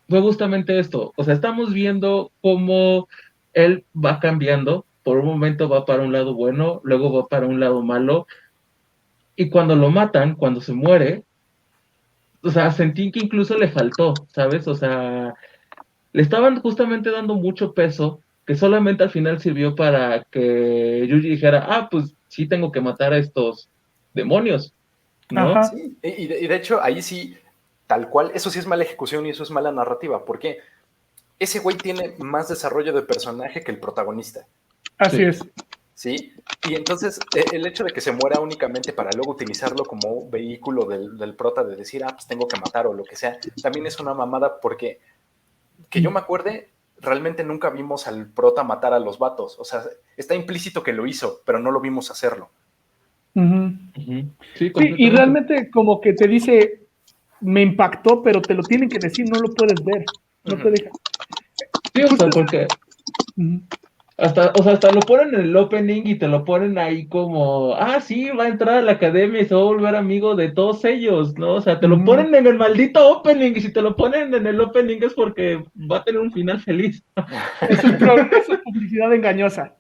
fue justamente esto. O sea, estamos viendo cómo él va cambiando. Por un momento va para un lado bueno, luego va para un lado malo. Y cuando lo matan, cuando se muere, o sea, sentí que incluso le faltó, ¿sabes? O sea, le estaban justamente dando mucho peso, que solamente al final sirvió para que Yuji dijera, pues sí tengo que matar a estos demonios, ¿no? Ajá. Sí, y de hecho, ahí sí, tal cual, eso sí es mala ejecución y eso es mala narrativa, porque ese güey tiene más desarrollo de personaje que el protagonista. Así Sí. es. ¿Sí? Y entonces el hecho de que se muera únicamente para luego utilizarlo como vehículo del prota de decir, pues tengo que matar o lo que sea, también es una mamada porque, que yo me acuerde, realmente nunca vimos al prota matar a los vatos. O sea, está implícito que lo hizo, pero no lo vimos hacerlo. Ujú. Sí, Sí, y completamente. realmente como que te dice, me impactó, pero te lo tienen que decir, no lo puedes ver, no te deja. Sí, o sea, Justo- porque Ujú. hasta lo ponen en el opening y te lo ponen ahí como, sí, va a entrar a la academia y se va a volver amigo de todos ellos, ¿no? O sea, te lo Ujú. ponen en el maldito opening y si te lo ponen en el opening es porque va a tener un final feliz. Eso es publicidad engañosa.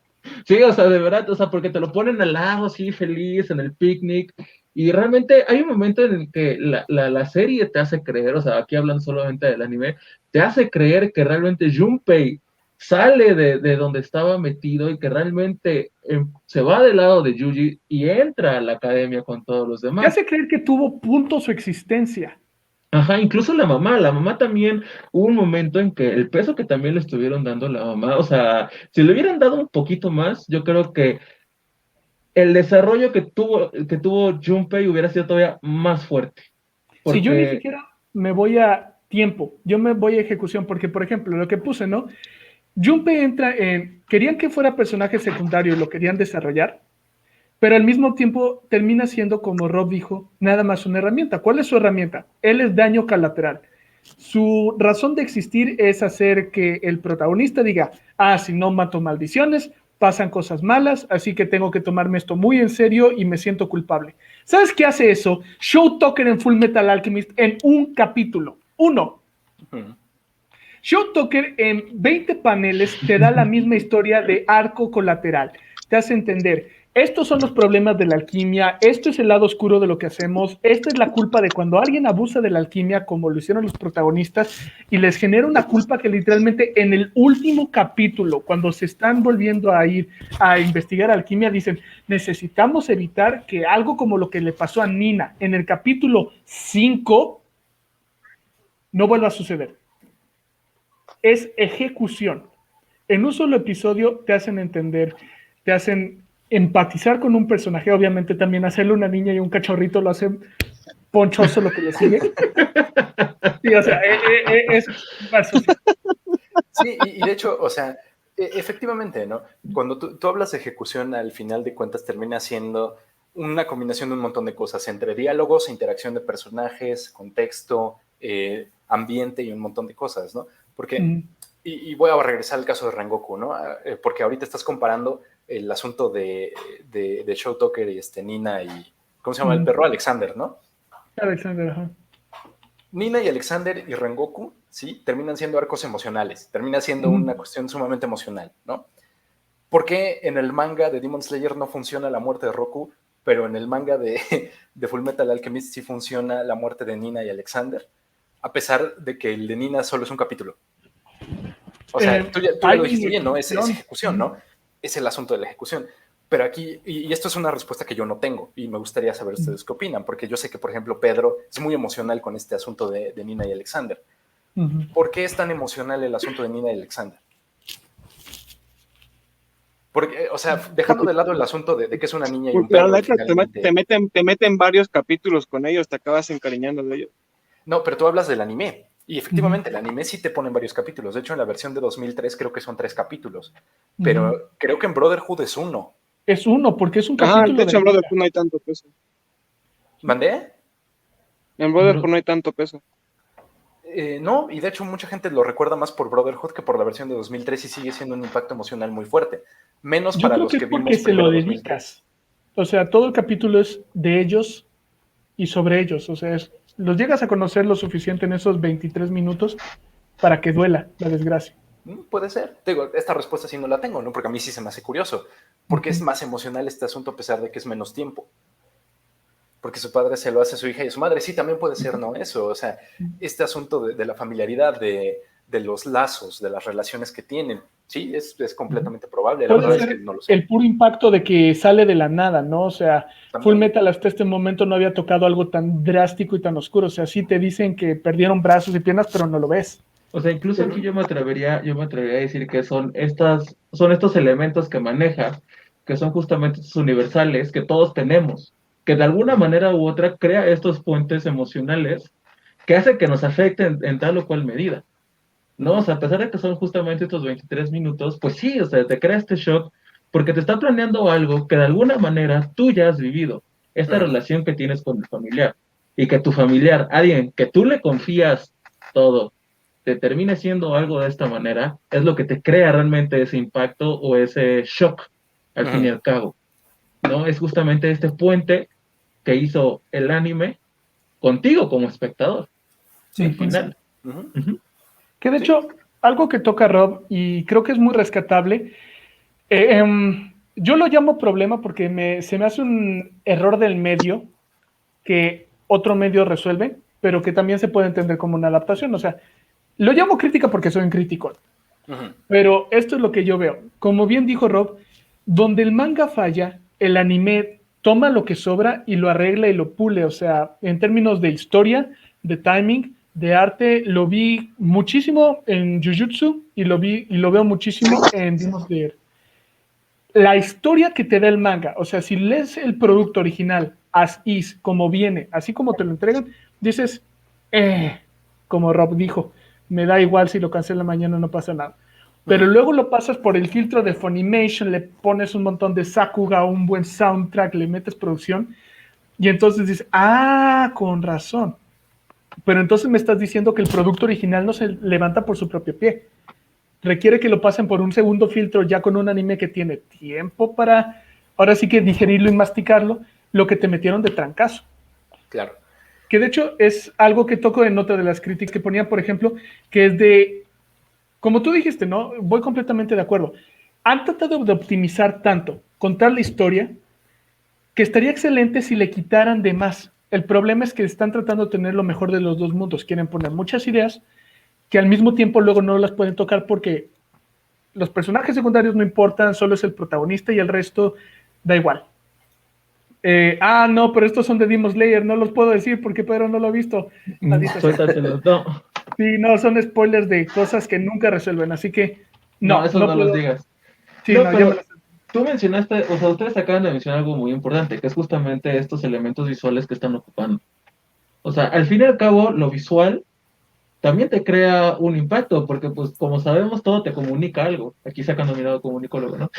Sí, o sea, de verdad, o sea, porque te lo ponen al lado, sí, feliz, en el picnic, y realmente hay un momento en el que la serie te hace creer, o sea, aquí hablan solamente del anime, te hace creer que realmente Junpei sale de donde estaba metido y que realmente se va del lado de Yuji y entra a la academia con todos los Te demás. hace creer que tuvo punto su existencia. Ajá, incluso la mamá también, hubo un momento en que el peso que también le estuvieron dando la mamá, o sea, si le hubieran dado un poquito más, yo creo que el desarrollo que tuvo Junpei hubiera sido todavía más fuerte. Si yo ni Porque, siquiera me voy a tiempo, yo me voy a ejecución, porque por ejemplo, lo que puse, ¿no? Junpei entra en, querían que fuera personaje secundario y lo querían desarrollar, pero al mismo tiempo termina siendo, como Rob dijo, nada más una herramienta. ¿Cuál es su herramienta? Él es daño colateral. Su razón de existir es hacer que el protagonista diga, si no mato maldiciones, pasan cosas malas, así que tengo que tomarme esto muy en serio y me siento culpable. ¿Sabes qué hace eso? Show Tucker en Full Metal Alchemist en un capítulo. Uno. Show Tucker en 20 paneles te da la misma historia de arco colateral. Te hace entender, estos son los problemas de la alquimia, esto es el lado oscuro de lo que hacemos, esta es la culpa de cuando alguien abusa de la alquimia, como lo hicieron los protagonistas, y les genera una culpa que literalmente en el último capítulo, cuando se están volviendo a ir a investigar alquimia, dicen, necesitamos evitar que algo como lo que le pasó a Nina en el capítulo 5 no vuelva a suceder. Es ejecución. En un solo episodio te hacen entender, te hacen empatizar con un personaje, obviamente también hacerle una niña y un cachorrito lo hacen ponchoso lo que le sigue. Sí, o sea, es verso. Sí, y de hecho, o sea, efectivamente, ¿no? Cuando tú hablas de ejecución, al final de cuentas termina siendo una combinación de un montón de cosas, entre diálogos, interacción de personajes, contexto, ambiente y un montón de cosas, ¿no? Porque, y voy a regresar al caso de Rengoku, ¿no? Porque ahorita estás comparando el asunto de Show Tucker y Nina y, ¿cómo se llama? El perro Alexander, ¿no? Alexander, ajá. Nina y Alexander y Rengoku, ¿sí? Terminan siendo arcos emocionales, termina siendo una cuestión sumamente emocional, ¿no? ¿Por qué en el manga de Demon Slayer no funciona la muerte de Roku, pero en el manga de Fullmetal Alchemist sí funciona la muerte de Nina y Alexander? A pesar de que el de Nina solo es un capítulo. O sea, tú ya lo dijiste bien, ¿no? Es ejecución, ¿no? Es el asunto de la ejecución. Pero aquí, y esto es una respuesta que yo no tengo, y me gustaría saber ustedes qué opinan, porque yo sé que, por ejemplo, Pedro es muy emocional con este asunto de Nina y Alexander. ¿Por qué es tan emocional el asunto de Nina y Alexander? Porque, o sea, dejando de lado el asunto de que es una niña y un perro. La neta, te meten varios capítulos con ellos, te acabas encariñando de ellos. No, pero tú hablas del anime. Y efectivamente, el anime sí te pone varios capítulos. De hecho, en la versión de 2003 creo que son 3 capítulos. Pero creo que en Brotherhood es 1. Es 1, porque es un Ajá, capítulo de hecho, en manga. Brotherhood no hay tanto peso. ¿Mandé? En Brotherhood no hay tanto peso. No, y de hecho mucha gente lo recuerda más por Brotherhood que por la versión de 2003 y sigue siendo un impacto emocional muy fuerte. Menos Yo para creo los que que es porque vimos se lo primero 2003. dedicas. O sea, todo el capítulo es de ellos y sobre ellos. O sea, los llegas a conocer lo suficiente en esos 23 minutos para que duela la desgracia. Puede ser. Digo, esta respuesta sí no la tengo, ¿no? Porque a mí sí se me hace curioso. Porque es más emocional este asunto a pesar de que es menos tiempo. Porque su padre se lo hace a su hija y a su madre. Sí, también puede ser, ¿no? Eso, o sea, este asunto de la familiaridad, de los lazos, de las relaciones que tienen. Sí, es completamente probable. La Puede verdad es ser que no lo sé. el puro impacto de que sale de la nada, ¿no? O sea, También. Full Metal hasta este momento no había tocado algo tan drástico y tan oscuro. O sea, sí te dicen que perdieron brazos y piernas, pero no lo ves. O sea, incluso aquí yo me atrevería a decir que son estos elementos que maneja, que son justamente estos universales que todos tenemos, que de alguna manera u otra crea estos puentes emocionales que hacen que nos afecten en tal o cual medida. ¿No? O sea, a pesar de que son justamente estos 23 minutos, pues sí, o sea, te crea este shock porque te está planeando algo que de alguna manera tú ya has vivido, esta relación que tienes con el familiar, y que tu familiar, alguien que tú le confías todo, te termine siendo algo de esta manera, es lo que te crea realmente ese impacto o ese shock, al fin y al cabo, ¿no? Es justamente este puente que hizo el anime contigo como espectador, Sí, al puede final. ser. Ujú. Que de hecho, algo que toca Rob, y creo que es muy rescatable, yo lo llamo problema porque se me hace un error del medio que otro medio resuelve, pero que también se puede entender como una adaptación. O sea, lo llamo crítica porque soy un crítico, pero esto es lo que yo veo. Como bien dijo Rob, donde el manga falla, el anime toma lo que sobra y lo arregla y lo pule. O sea, en términos de historia, de timing, de arte, lo vi muchísimo en Jujutsu y lo veo muchísimo en Demon Slayer. La historia que te da el manga, o sea, si lees el producto original as is, como viene, así como te lo entregan, dices, como Rob dijo, me da igual si lo cancela mañana, no pasa nada. Pero luego lo pasas por el filtro de Funimation, le pones un montón de Sakuga, un buen soundtrack, le metes producción, y entonces dices, con razón. Pero entonces me estás diciendo que el producto original no se levanta por su propio pie. Requiere que lo pasen por un segundo filtro ya con un anime que tiene tiempo para, ahora sí que digerirlo y masticarlo, lo que te metieron de trancazo. Claro. Que de hecho es algo que toco en otra de las críticas que ponía, por ejemplo, que es de, como tú dijiste, ¿no? Voy completamente de acuerdo. Han tratado de optimizar tanto, contar la historia, que estaría excelente si le quitaran de más. El problema es que están tratando de tener lo mejor de los dos mundos. Quieren poner muchas ideas que al mismo tiempo luego no las pueden tocar porque los personajes secundarios no importan, solo es el protagonista y el resto da igual. No, pero estos son de Demon Slayer, no los puedo decir porque Pedro no lo ha visto. Suéltatelos, no. Sí, no, son spoilers de cosas que nunca resuelven, así que No, eso no puedo. los digas. Sí, No, no, ya me pero lo sé. tú mencionaste, o sea, ustedes acaban de mencionar algo muy importante, que es justamente estos elementos visuales que están ocupando. O sea, al fin y al cabo, lo visual también te crea un impacto, porque pues como sabemos, todo te comunica algo. Aquí sacando mi lado comunicólogo, ¿no?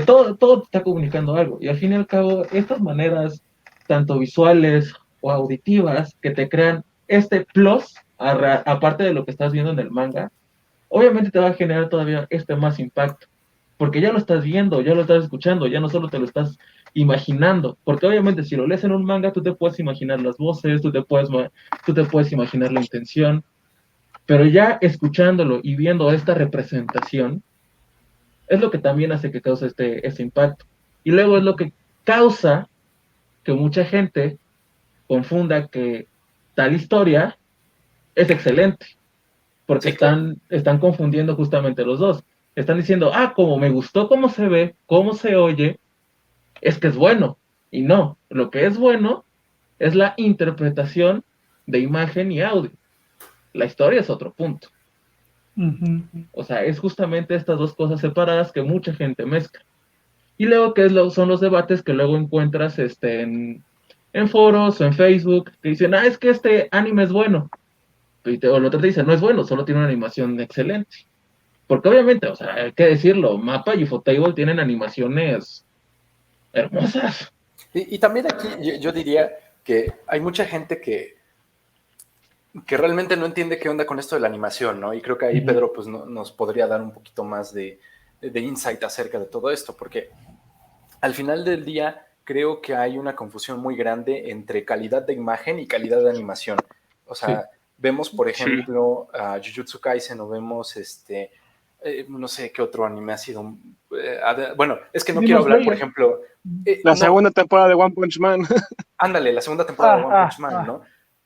Todo te está comunicando algo. Y al fin y al cabo, estas maneras, tanto visuales o auditivas, que te crean este plus, aparte de lo que estás viendo en el manga, obviamente te va a generar todavía más impacto, porque ya lo estás viendo, ya lo estás escuchando, ya no solo te lo estás imaginando, porque obviamente si lo lees en un manga, tú te puedes imaginar las voces, tú te puedes imaginar la intención, pero ya escuchándolo y viendo esta representación, es lo que también hace que cause este impacto. Y luego es lo que causa que mucha gente confunda que tal historia es excelente, porque Sí, claro. están confundiendo justamente los dos. Están diciendo, como me gustó cómo se ve, cómo se oye, es que es bueno. Y no, lo que es bueno es la interpretación de imagen y audio. La historia es otro punto. Uh-huh. O sea, es justamente estas dos cosas separadas que mucha gente mezcla. Y luego, ¿qué son los debates que luego encuentras en foros o en Facebook? Que dicen, es que este anime es bueno. o el otro te dice, no es bueno, solo tiene una animación excelente. Porque obviamente, o sea, hay que decirlo, Mappa y Ufotable tienen animaciones hermosas. Y también aquí yo diría que hay mucha gente que realmente no entiende qué onda con esto de la animación, ¿no? Y creo que ahí Pedro pues, nos podría dar un poquito más de insight acerca de todo esto, porque al final del día creo que hay una confusión muy grande entre calidad de imagen y calidad de animación. O sea, Sí. vemos, por Sí. ejemplo, a Jujutsu Kaisen o vemos no sé qué otro anime ha sido. Bueno, es que no quiero Demon hablar, por Slayer. ejemplo. La No, segunda temporada de One Punch Man. ándale, la segunda temporada de One Punch Man, Ah, ¿no?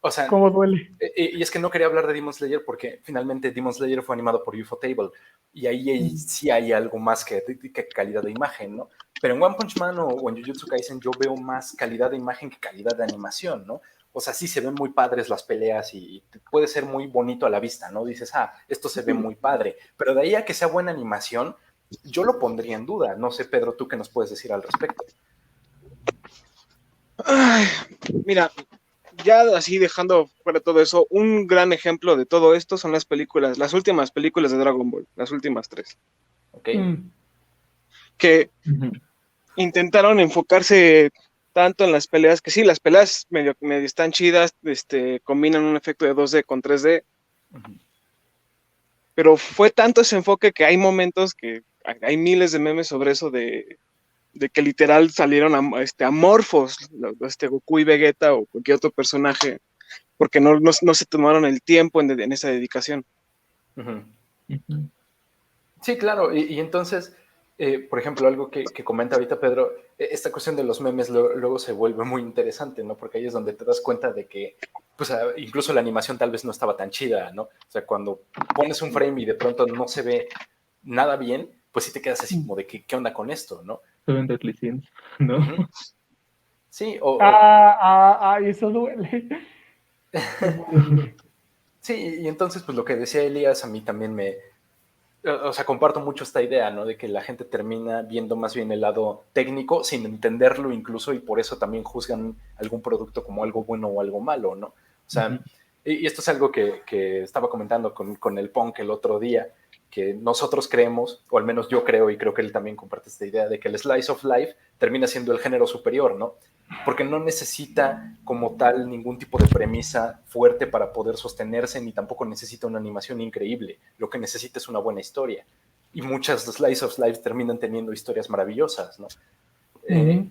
O sea, cómo duele. y es que no quería hablar de Demon Slayer porque finalmente Demon Slayer fue animado por Ufotable y ahí sí hay algo más que calidad de imagen, ¿no? Pero en One Punch Man o en Jujutsu Kaisen yo veo más calidad de imagen que calidad de animación, ¿no? O sea, sí se ven muy padres las peleas y puede ser muy bonito a la vista, ¿no? Dices, esto se ve muy padre, pero de ahí a que sea buena animación, yo lo pondría en duda. No sé, Pedro, ¿tú qué nos puedes decir al respecto? Ay, mira, ya así dejando fuera todo eso, un gran ejemplo de todo esto son las últimas películas de Dragon Ball, las últimas 3, ¿Ok? que Ujú. intentaron enfocarse tanto en las peleas, que sí, las peleas medio están chidas, combinan un efecto de 2D con 3D, Ujú. pero fue tanto ese enfoque que hay momentos que hay miles de memes sobre eso de que literal salieron amorfos, Goku y Vegeta o cualquier otro personaje, porque no se tomaron el tiempo en esa dedicación. Ujú. Ujú. Sí, claro. Y entonces, por ejemplo, algo que comenta ahorita Pedro, esta cuestión de los memes luego se vuelve muy interesante, ¿no? Porque ahí es donde te das cuenta de que, pues, incluso la animación tal vez no estaba tan chida, ¿no? O sea, cuando pones un frame y de pronto no se ve nada bien, pues sí te quedas así como de qué onda con esto, ¿no? Se ven Deadly ¿no? Ujú. Sí, Eso duele. Eso duele. sí, y entonces, pues lo que decía Elías a mí también o sea, comparto mucho esta idea, ¿no? De que la gente termina viendo más bien el lado técnico sin entenderlo incluso y por eso también juzgan algún producto como algo bueno o algo malo, ¿no? O sea, Ujú. y esto es algo que estaba comentando con el punk el otro día, que nosotros creemos, o al menos yo creo y creo que él también comparte esta idea de que el slice of life termina siendo el género superior, ¿no? Porque no necesita como tal ningún tipo de premisa fuerte para poder sostenerse, ni tampoco necesita una animación increíble. Lo que necesita es una buena historia. Y muchas Slice of Life terminan teniendo historias maravillosas, ¿no? Eh,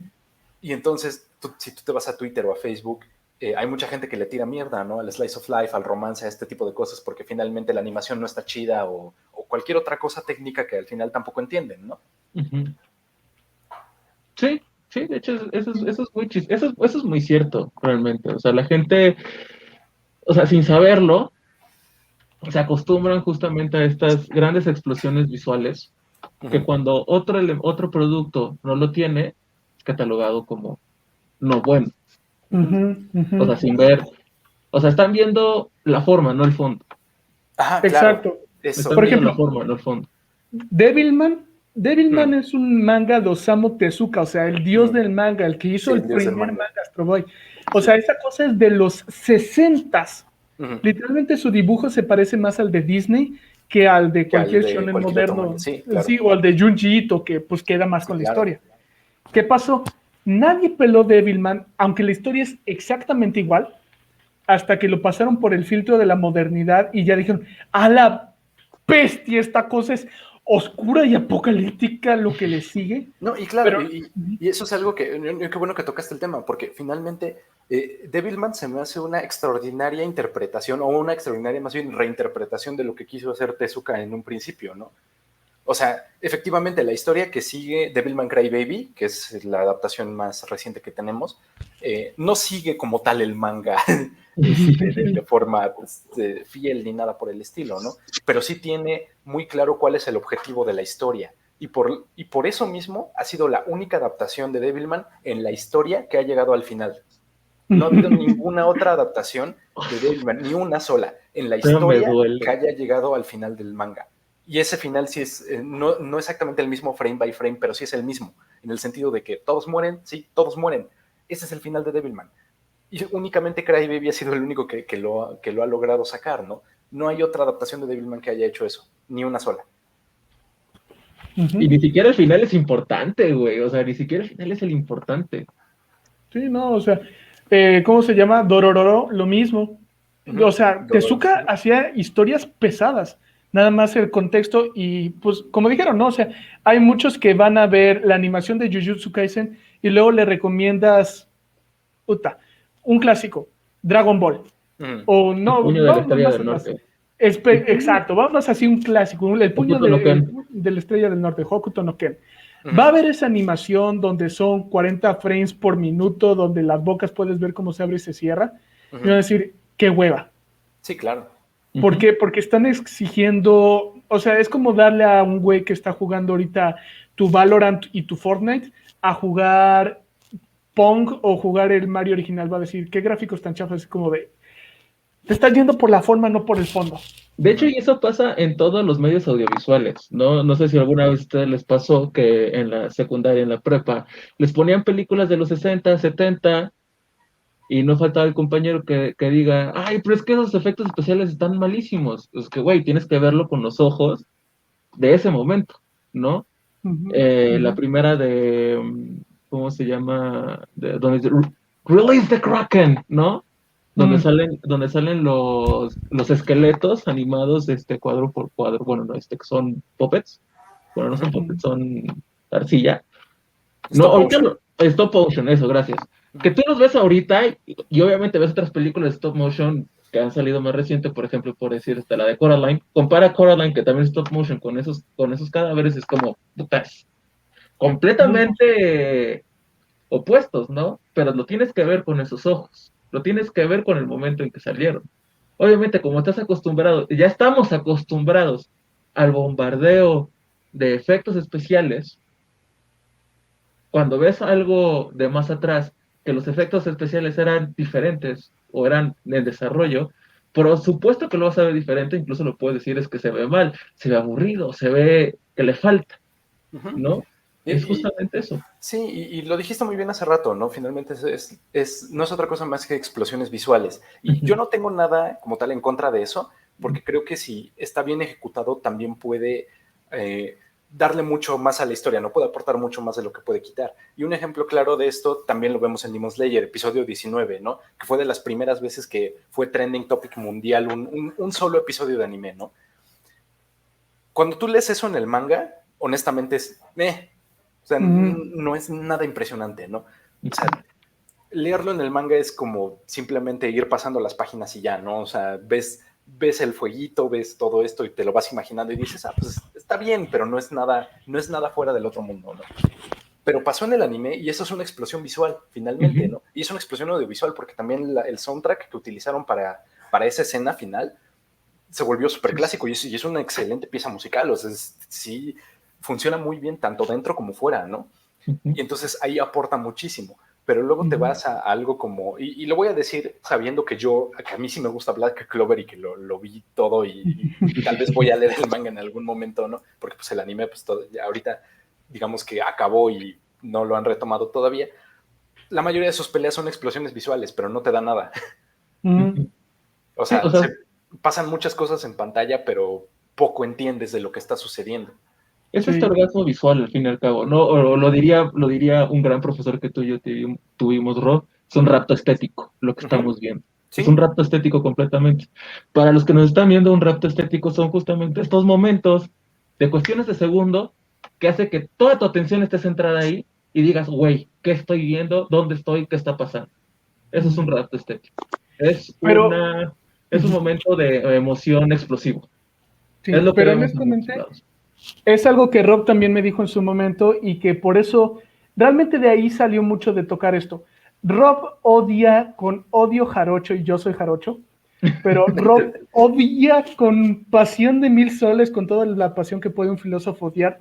y entonces, si tú te vas a Twitter o a Facebook, hay mucha gente que le tira mierda, ¿no? Al Slice of Life, al romance, a este tipo de cosas, porque finalmente la animación no está chida o cualquier otra cosa técnica que al final tampoco entienden, ¿no? Ujú. Sí, sí, de hecho, eso es muy eso es muy cierto, realmente. O sea, la gente, o sea, sin saberlo, se acostumbran justamente a estas grandes explosiones visuales que Ujú. cuando otro producto no lo tiene, es catalogado como no bueno. O sea, sin ver, o sea, están viendo la forma, no el fondo. Ajá, claro, Exacto. eso. Están Por viendo la ejemplo, forma, no el fondo. Devilman. Devilman Mm. es un manga de Osamu Tezuka, o sea, el dios Ujú. del manga, el que hizo Sí, el el dios del primer manga. manga Astro Boy. O Sí. sea, esa cosa es de los 60s. Ujú. Literalmente su dibujo se parece más al de Disney que al de Que al cualquier de shonen cualquier otro manga. moderno. Sí, claro. Sí, o al de Junji Ito, que pues queda más Sí, con la claro. historia. ¿Qué pasó? Nadie peló Devilman, aunque la historia es exactamente igual, hasta que lo pasaron por el filtro de la modernidad y ya dijeron, a la bestia, esta cosa es oscura y apocalíptica lo que le sigue. No, y claro, Pero y eso es algo qué bueno que tocaste el tema, porque finalmente Devilman se me hace una extraordinaria interpretación, o una extraordinaria más bien reinterpretación de lo que quiso hacer Tezuka en un principio, ¿no? O sea, efectivamente, la historia que sigue Devilman Crybaby, que es la adaptación más reciente que tenemos, no sigue como tal el manga de forma pues, fiel ni nada por el estilo, ¿no? Pero sí tiene muy claro cuál es el objetivo de la historia. Y por eso mismo ha sido la única adaptación de Devilman en la historia que ha llegado al final. No ha habido ninguna otra adaptación de Devilman, ni una sola, en la Pero me historia que duele. haya llegado al final del manga. Y ese final sí es, no exactamente el mismo frame by frame, pero sí es el mismo, en el sentido de que todos mueren, sí, todos mueren. Ese es el final de Devilman. Y únicamente Crybaby ha sido el único que lo ha logrado sacar, ¿no? No hay otra adaptación de Devilman que haya hecho eso, ni una sola. Y ni siquiera el final es importante, güey. O sea, ni siquiera el final es el importante. Sí, no, o sea, ¿cómo se llama? Dorororo, lo mismo. O sea, Tezuka hacía historias pesadas, nada más el contexto y pues como dijeron, ¿no? O sea, hay muchos que van a ver la animación de Jujutsu Kaisen y luego le recomiendas un clásico, Dragon Ball. O no, el puño de la Estrella del Norte. Exacto, vamos así un clásico, el puño de la Estrella del Norte, Hokuto no Ken. Va a haber esa animación donde son 40 frames por minuto, donde las bocas puedes ver cómo se abre y se cierra. Y van a decir, qué hueva. Sí, claro. ¿Por qué? Porque están exigiendo, o sea, es como darle a un güey que está jugando ahorita tu Valorant y tu Fortnite a jugar Pong o jugar el Mario original. Va a decir, qué gráficos tan chafas, es como de, te estás yendo por la forma, no por el fondo. De hecho, y eso pasa en todos los medios audiovisuales, ¿no? No sé si alguna vez a ustedes les pasó que en la secundaria, en la prepa, les ponían películas de los 60, 70, y no faltaba el compañero que diga, ay, pero es que esos efectos especiales están malísimos. Es que, güey, tienes que verlo con los ojos de ese momento, ¿no? La primera de, ¿cómo se llama? Donde Release the Kraken, ¿no? Donde salen los esqueletos animados cuadro por cuadro, bueno, no, que son puppets, bueno, no son puppets, son arcilla. Stop motion, eso, gracias. Que tú los ves ahorita y obviamente ves otras películas de stop motion que han salido más reciente, por ejemplo, por decir, la de Coraline, compara Coraline, que también es stop motion, con esos cadáveres, es como, putas, completamente opuestos, ¿no? Pero lo tienes que ver con esos ojos, lo tienes que ver con el momento en que salieron. Obviamente, como estás acostumbrado, ya estamos acostumbrados al bombardeo de efectos especiales, cuando ves algo de más atrás, que los efectos especiales eran diferentes o eran en desarrollo, por supuesto que lo vas a ver diferente, incluso lo puedes decir, es que se ve mal, se ve aburrido, se ve que le falta, ¿no? Es justamente eso. Sí, y lo dijiste muy bien hace rato, ¿no? Finalmente no es otra cosa más que explosiones visuales. Y yo no tengo nada como tal en contra de eso, porque creo que si está bien ejecutado también puede darle mucho más a la historia, no puede aportar mucho más de lo que puede quitar. Y un ejemplo claro de esto también lo vemos en Demon Slayer, episodio 19, ¿no? Que fue de las primeras veces que fue trending topic mundial, un solo episodio de anime, ¿no? Cuando tú lees eso en el manga, honestamente es... O sea, no es nada impresionante, ¿no? O sea, leerlo en el manga es como simplemente ir pasando las páginas y ya, ¿no? O sea, ves el fueguito, ves todo esto y te lo vas imaginando y dices, pues está bien, pero no es nada fuera del otro mundo, ¿no? Pero pasó en el anime y eso es una explosión visual, finalmente, ¿no? Y es una explosión audiovisual porque también el soundtrack que utilizaron para esa escena final se volvió súper clásico y es una excelente pieza musical, o sea, sí funciona muy bien tanto dentro como fuera, ¿no? Y entonces ahí aporta muchísimo. Pero luego te vas a algo como, y lo voy a decir sabiendo que a mí sí me gusta Black Clover y que lo vi todo y tal vez voy a leer el manga en algún momento, ¿no? Porque pues el anime, pues ahorita digamos que acabó y no lo han retomado todavía. La mayoría de sus peleas son explosiones visuales, pero no te da nada. O sea, pasan muchas cosas en pantalla, pero poco entiendes de lo que está sucediendo. Es este orgasmo visual, al fin y al cabo, ¿no? O lo diría un gran profesor que tú y yo tuvimos, Rob, es un rapto estético, lo que estamos viendo. ¿Sí? Es un rapto estético completamente. Para los que nos están viendo, un rapto estético son justamente estos momentos de cuestiones de segundo que hace que toda tu atención esté centrada ahí y digas, güey, ¿qué estoy viendo? ¿Dónde estoy? ¿Qué está pasando? Eso es un rapto estético. Es un momento de emoción explosivo. Sí, es lo que honestamente es algo que Rob también me dijo en su momento y que por eso realmente de ahí salió mucho de tocar esto. Rob odia con odio jarocho y yo soy jarocho, pero Rob odia con pasión de 1000 soles, con toda la pasión que puede un filósofo odiar,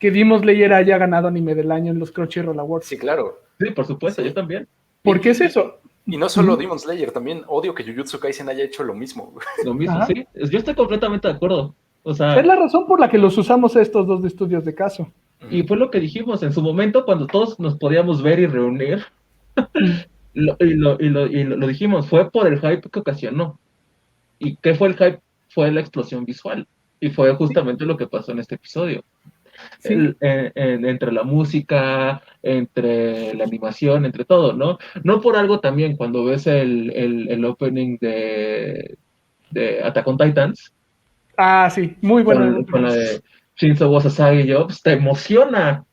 que Demon Slayer haya ganado anime del año en los Crunchyroll Awards. Sí, claro. Sí, por supuesto, yo también. ¿Por qué es eso? Y no solo Demon Slayer, también odio que Jujutsu Kaisen haya hecho lo mismo. Lo mismo, sí. Yo estoy completamente de acuerdo. O sea, es la razón por la que los usamos estos dos de estudios de caso. Y fue lo que dijimos en su momento cuando todos nos podíamos ver y reunir. Lo dijimos, fue por el hype que ocasionó. ¿Y qué fue el hype? Fue la explosión visual. Y fue justamente lo que pasó en este episodio. Sí. Entre la música, entre la animación, entre todo, ¿no? No por algo también, cuando ves el opening de Attack on Titans, Ah, sí, muy buena. con la de Shinzo Wasasagi Jobs, te emociona,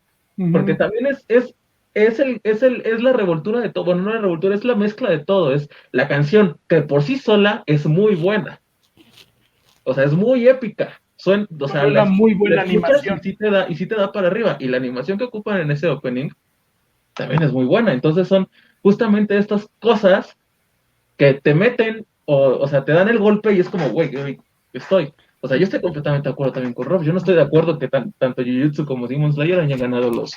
porque Ujú. también es la revoltura de todo, bueno, no la revoltura, es la mezcla de todo, es la canción que por sí sola es muy buena, o sea, es muy épica. O sea, Una muy la buena escuchas animación. y sí te da para arriba. Y la animación que ocupan en ese opening también es muy buena. Entonces son justamente estas cosas que te meten, o sea, te dan el golpe y es como, güey, estoy. O sea, yo estoy completamente de acuerdo también con Rob. Yo no estoy de acuerdo que tanto Jujutsu como Demon Slayer hayan ganado sus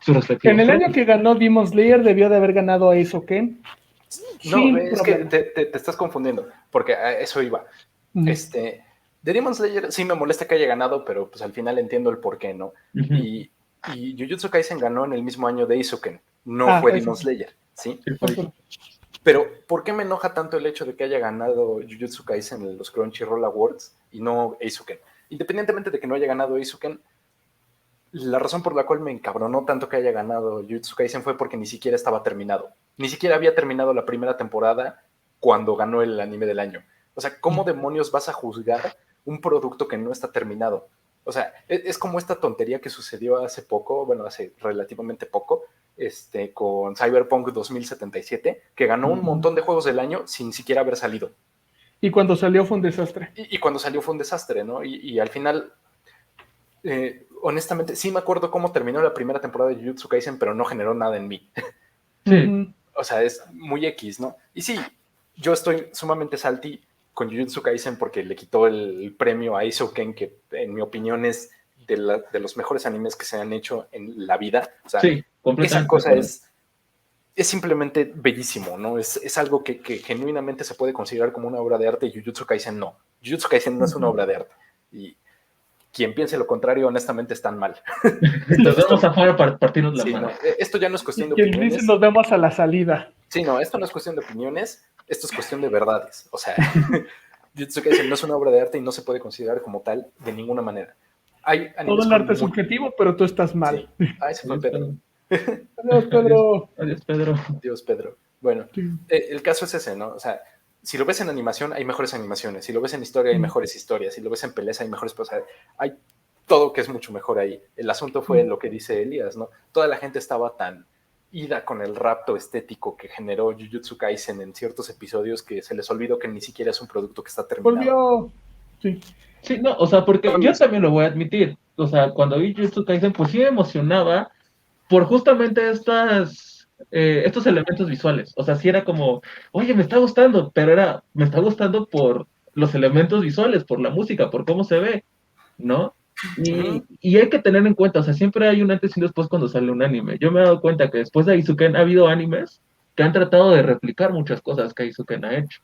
En respectivos el año premios. que ganó Demon Slayer debió de haber ganado a Ken No, sin es que problema. te estás confundiendo, porque a eso iba. Ujú. De Demon Slayer sí me molesta que haya ganado, pero pues al final entiendo el por qué, ¿no? Ujú. Y Jujutsu Kaisen ganó en el mismo año de Izuken, no Ah, fue eso Demon sí. Slayer, ¿sí? Sí, fue eso. Ok. Pero, ¿por qué me enoja tanto el hecho de que haya ganado Jujutsu Kaisen en los Crunchyroll Awards y no Eisuken? Independientemente de que no haya ganado Eisuken, la razón por la cual me encabronó tanto que haya ganado Jujutsu Kaisen fue porque ni siquiera estaba terminado. Ni siquiera había terminado la primera temporada cuando ganó el anime del año. O sea, ¿cómo demonios vas a juzgar un producto que no está terminado? O sea, es como esta tontería que sucedió hace poco, bueno, hace relativamente poco, con Cyberpunk 2077, que ganó un Ujú. montón de juegos del año sin siquiera haber salido. Y cuando salió fue un desastre. Y cuando salió fue un desastre, ¿no? Y al final, honestamente, sí me acuerdo cómo terminó la primera temporada de Jujutsu Kaisen, pero no generó nada en mí. Sí, Ujú. O sea, es muy X, ¿no? Y sí, yo estoy sumamente salty con Jujutsu Kaisen porque le quitó el premio a Isoken, que en mi opinión es de los mejores animes que se han hecho en la vida. O sea, sí, esa completamente de cosa acuerdo. es simplemente bellísimo, ¿no? Es algo que genuinamente se puede considerar como una obra de arte y Jujutsu Kaisen no. Jujutsu Kaisen no es una Ujú. obra de arte. Y quien piense lo contrario, honestamente, están mal. Nos Sí. vemos afuera para partirnos la Sí, no, madre. esto ya no es cuestión Y de quien dice opiniones. nos vemos a la salida. Sí, no, esto no es cuestión de opiniones, esto es cuestión de verdades. O sea, Jujutsu Kaisen no es una obra de arte y no se puede considerar como tal de ninguna manera. Hay Todo animes el con arte es muy... subjetivo, pero tú estás Sí. mal. Ah, ese fue Adiós, Pedro. Pedro. Adiós, Adiós, Pedro. adiós, Pedro. Dios, Pedro. Bueno, Sí. el caso es ese, ¿no? O sea, si lo ves en animación, hay mejores animaciones. Si lo ves en historia, hay mejores historias. Si lo ves en peleas, hay mejores... O sea, hay todo que es mucho mejor ahí. El asunto fue lo que dice Elías, ¿no? Toda la gente estaba tan ida con el rapto estético que generó Jujutsu Kaisen en ciertos episodios que se les olvidó que ni siquiera es un producto que está terminado. Volvió. Sí. Sí, no, o sea, porque yo también lo voy a admitir. O sea, cuando vi Jujutsu Kaisen, pues sí me emocionaba por justamente estos elementos visuales. O sea, sí era como, oye, me está gustando, pero me está gustando por los elementos visuales, por la música, por cómo se ve, ¿no? Ujú. Y hay que tener en cuenta, o sea, siempre hay un antes y un después cuando sale un anime. Yo me he dado cuenta que después de Aizuken ha habido animes que han tratado de replicar muchas cosas que Aizuken ha hecho.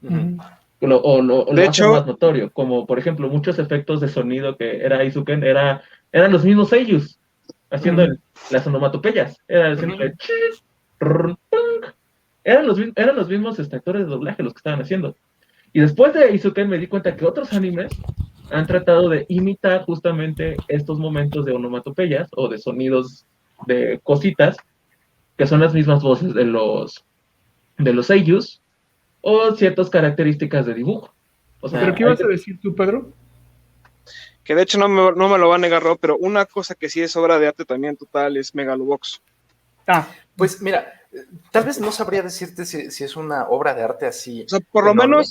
Ujú. O De lo hacen hecho, más notorio, como por ejemplo muchos efectos de sonido que era Aizuken, eran los mismos seiyus haciendo Ujú. las onomatopeyas, era haciendo Ujú. eran los mismos actores de doblaje los que estaban haciendo. Y después de Aizuken me di cuenta que otros animes han tratado de imitar justamente estos momentos de onomatopeyas o de sonidos de cositas, que son las mismas voces de los seiyus, o ciertas características de dibujo. O ¿Pero sea, qué ibas a decir tú, Pedro? que de hecho no me lo va a negar Rob, pero una cosa que sí es obra de arte también total es Megalobox. Ah, Pues mira, tal vez no sabría decirte si es una obra de arte así O sea, por enorme.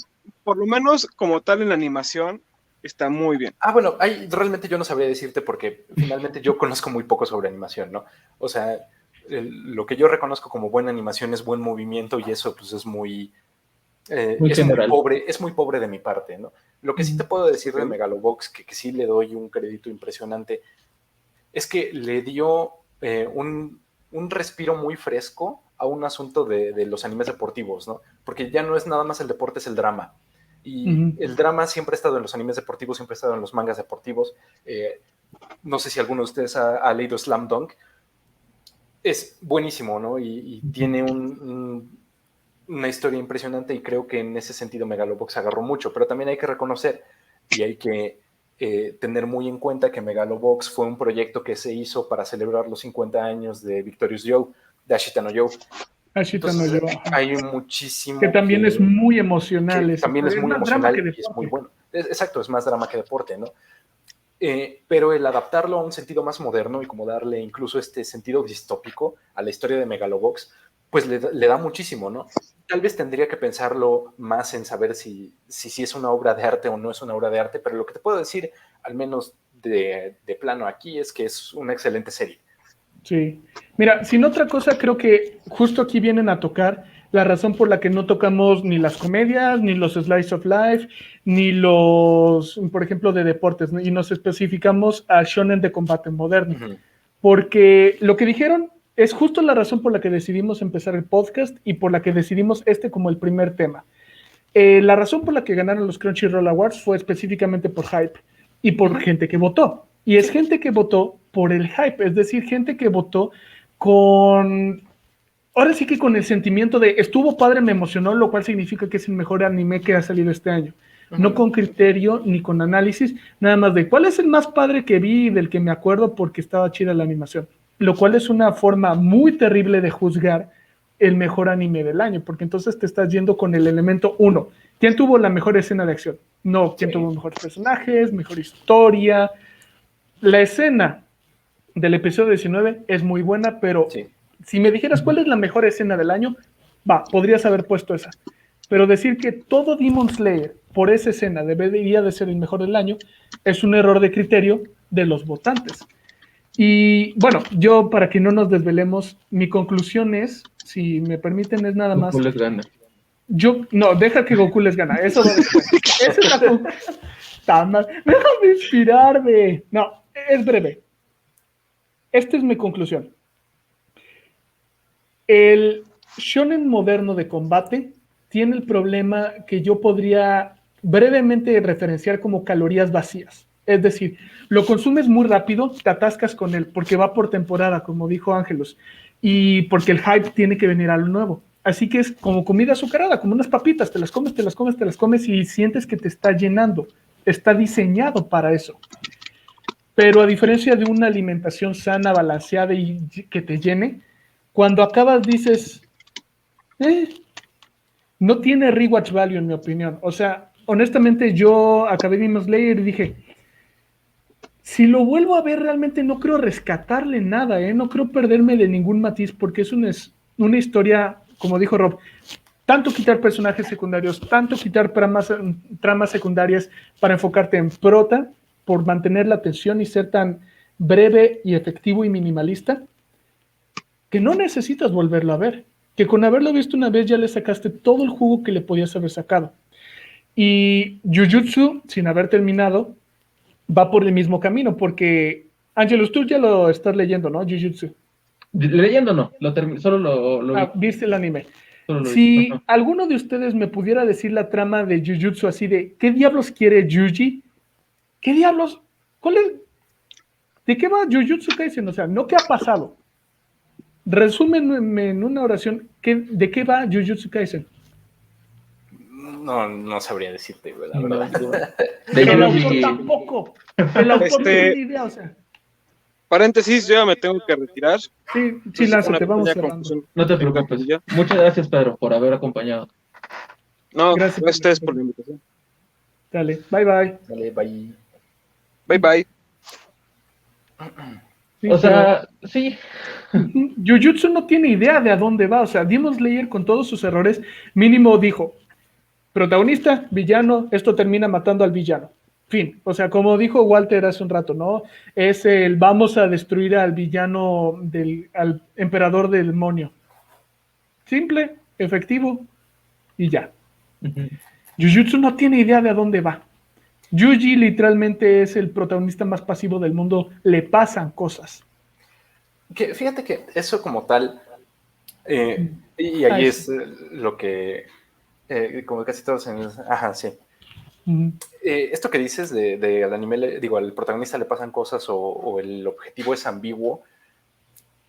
lo menos como tal en la animación está muy bien. Ah, bueno, realmente yo no sabría decirte porque finalmente yo conozco muy poco sobre animación, ¿no? O sea, lo que yo reconozco como buena animación es buen movimiento y eso pues muy general. es muy pobre de mi parte, ¿no? Lo que sí te ujú. puedo decir de Ok. Megalobox, que sí le doy un crédito impresionante, es que le dio un respiro muy fresco a un asunto de los animes deportivos, ¿no? Porque ya no es nada más el deporte, es el drama. Y Ujú. el drama siempre ha estado en los animes deportivos, siempre ha estado en los mangas deportivos. No sé si alguno de ustedes ha leído Slam Dunk. Es buenísimo, ¿no? Y tiene una historia impresionante y creo que en ese sentido Megalobox agarró mucho, pero también hay que reconocer y hay que tener muy en cuenta que Megalobox fue un proyecto que se hizo para celebrar los 50 años de Victorious Joe, de Ashita no Joe. Ashita no Entonces Joe, hay muchísimo que también es muy emocional. que también es muy más drama que emocional y es muy deporte. bueno. Exacto, es más drama que deporte, ¿no? Pero el adaptarlo a un sentido más moderno y como darle incluso este sentido distópico a la historia de Megalobox, pues le da muchísimo, ¿no? Tal vez tendría que pensarlo más en saber si es una obra de arte o no es una obra de arte, pero lo que te puedo decir, al menos de plano aquí, es que es una excelente serie. Sí. Mira, sin otra cosa, creo que justo aquí vienen a tocar la razón por la que no tocamos ni las comedias, ni los slice of life, ni los, por ejemplo, de deportes, ¿no? Y nos especificamos a shonen de combate moderno. Uh-huh. Porque lo que dijeron es justo la razón por la que decidimos empezar el podcast y por la que decidimos este como el primer tema. La razón por la que ganaron los Crunchyroll Awards fue específicamente por hype y por gente que votó. Y es gente que votó por el hype, es decir, gente que votó con... Ahora sí que con el sentimiento de estuvo padre, me emocionó, lo cual significa que es el mejor anime que ha salido este año. Uh-huh. No con criterio ni con análisis, nada más de cuál es el más padre que vi y del que me acuerdo porque estaba chida la animación. Lo cual es una forma muy terrible de juzgar el mejor anime del año, porque entonces te estás yendo con el elemento 1. ¿Quién tuvo la mejor escena de acción? No, ¿quién tuvo mejores personajes, mejor historia? La escena del episodio 19 es muy buena, pero si me dijeras cuál es la mejor escena del año, podrías haber puesto esa. Pero decir que todo Demon Slayer por esa escena debería de ser el mejor del año es un error de criterio de los votantes. Y bueno, yo para que no nos desvelemos, mi conclusión es, si me permiten, es nada más. Goku les gana. No, deja que Goku les gana. Eso va después. Esa es la conclusión. Déjame inspirarme. No, es breve. Esta es mi conclusión. El shonen moderno de combate tiene el problema que yo podría brevemente referenciar como calorías vacías. Es decir, lo consumes muy rápido, te atascas con él, porque va por temporada, como dijo Ángelos, y porque el hype tiene que venir a lo nuevo. Así que es como comida azucarada, como unas papitas, te las comes y sientes que te está llenando. Está diseñado para eso. Pero a diferencia de una alimentación sana, balanceada y que te llene, cuando acabas dices, no tiene rewatch value en mi opinión. O sea, honestamente yo acabé Demon Slayer y dije, si lo vuelvo a ver realmente no creo rescatarle nada, no creo perderme de ningún matiz porque es una historia, como dijo Rob, tanto quitar personajes secundarios, tanto quitar tramas secundarias para enfocarte en prota, por mantener la atención y ser tan breve y efectivo y minimalista, que no necesitas volverlo a ver, que con haberlo visto una vez ya le sacaste todo el jugo que le podías haber sacado. Y Jujutsu, sin haber terminado, va por el mismo camino, porque, Ángelos, tú ya lo estás leyendo, ¿no? Jujutsu. Leyendo no, solo lo vi. Viste el anime. Si alguno de ustedes me pudiera decir la trama de Jujutsu así de, ¿qué diablos quiere Yuji? ¿Qué diablos? ¿Cuál es? ¿De qué va Jujutsu Kaisen? O sea, ¿no qué ha pasado? Resúmenme en una oración, ¿de qué va Jujutsu Kaisen? No sabría decirte, la verdad. El autor tampoco. El autor tiene idea, o sea. Paréntesis, yo ya me tengo que retirar. Sí, lánzate, vamos cerrando. No te preocupes. Muchas gracias, Pedro, por haber acompañado. No, gracias a ustedes por la invitación. Dale, bye. Dale, bye. Bye. Sí, o sea, sí. Jujutsu no tiene idea de a dónde va. O sea, Demon Slayer con todos sus errores, mínimo dijo, protagonista, villano, esto termina matando al villano. Fin. O sea, como dijo Walter hace un rato, ¿no? Es el vamos a destruir al villano, al emperador del demonio. Simple, efectivo y ya. Uh-huh. Jujutsu no tiene idea de a dónde va. Yuji literalmente es el protagonista más pasivo del mundo, le pasan cosas. Fíjate que eso como tal, y ahí es lo que, como casi todos en... Ajá, sí. Uh-huh. Esto que dices de al anime, al protagonista le pasan cosas o el objetivo es ambiguo,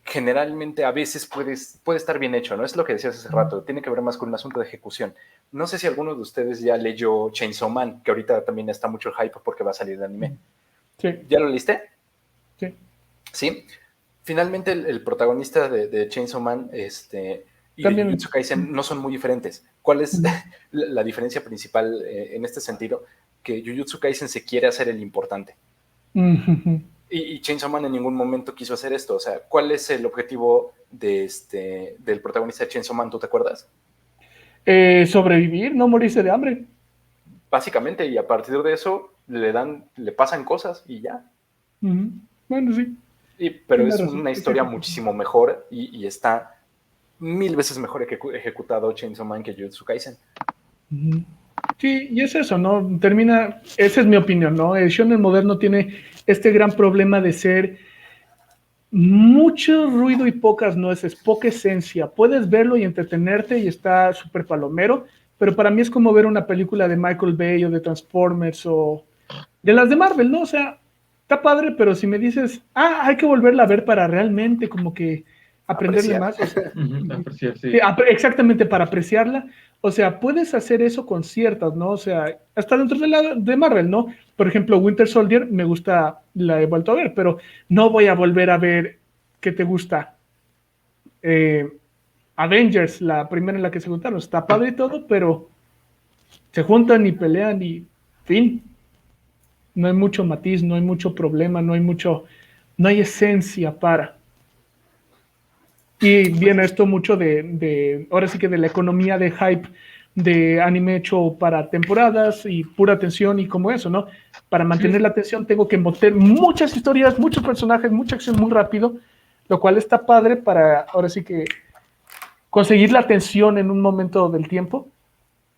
generalmente a veces puede estar bien hecho, ¿no? Es lo que decías hace rato, tiene que ver más con un asunto de ejecución. No sé si alguno de ustedes ya leyó Chainsaw Man, que ahorita también está mucho el hype porque va a salir de anime. Sí. ¿Ya lo leíste? Sí. Sí. Finalmente el protagonista de Chainsaw Man y También. de Jujutsu Kaisen no son muy diferentes. ¿Cuál es la diferencia principal en este sentido? Que Jujutsu Kaisen se quiere hacer el importante. Y Chainsaw Man en ningún momento quiso hacer esto. O sea, ¿cuál es el objetivo del protagonista de Chainsaw Man? ¿Tú te acuerdas? Sobrevivir, no morirse de hambre. Básicamente, y a partir de eso le pasan cosas y ya. Bueno, sí. Pero es una historia muchísimo mejor y está 1000 veces mejor ejecutado Chainsaw Man que Jujutsu Kaisen. Sí, y es eso, ¿no? Esa es mi opinión, ¿no? El shonen moderno tiene este gran problema de ser mucho ruido y pocas nueces, poca esencia. Puedes verlo y entretenerte y está súper palomero, pero para mí es como ver una película de Michael Bay o de Transformers o de las de Marvel, ¿no? O sea, está padre, pero si me dices, hay que volverla a ver para realmente como que aprenderle más. O sea, apreciar, sí. Exactamente, para apreciarla. O sea, puedes hacer eso con ciertas, ¿no? O sea, hasta dentro de Marvel, ¿no? Por ejemplo, Winter Soldier me gusta, la he vuelto a ver, pero no voy a volver a ver qué te gusta. Avengers, la primera en la que se juntaron, está padre y todo, pero se juntan y pelean y fin. No hay mucho matiz, no hay mucho problema, no hay esencia para. Y viene esto mucho ahora sí que de la economía de hype de anime hecho para temporadas y pura atención y como eso, ¿no? Para mantener la atención tengo que meter muchas historias, muchos personajes, mucha acción muy rápido, lo cual está padre para ahora sí que conseguir la atención en un momento del tiempo,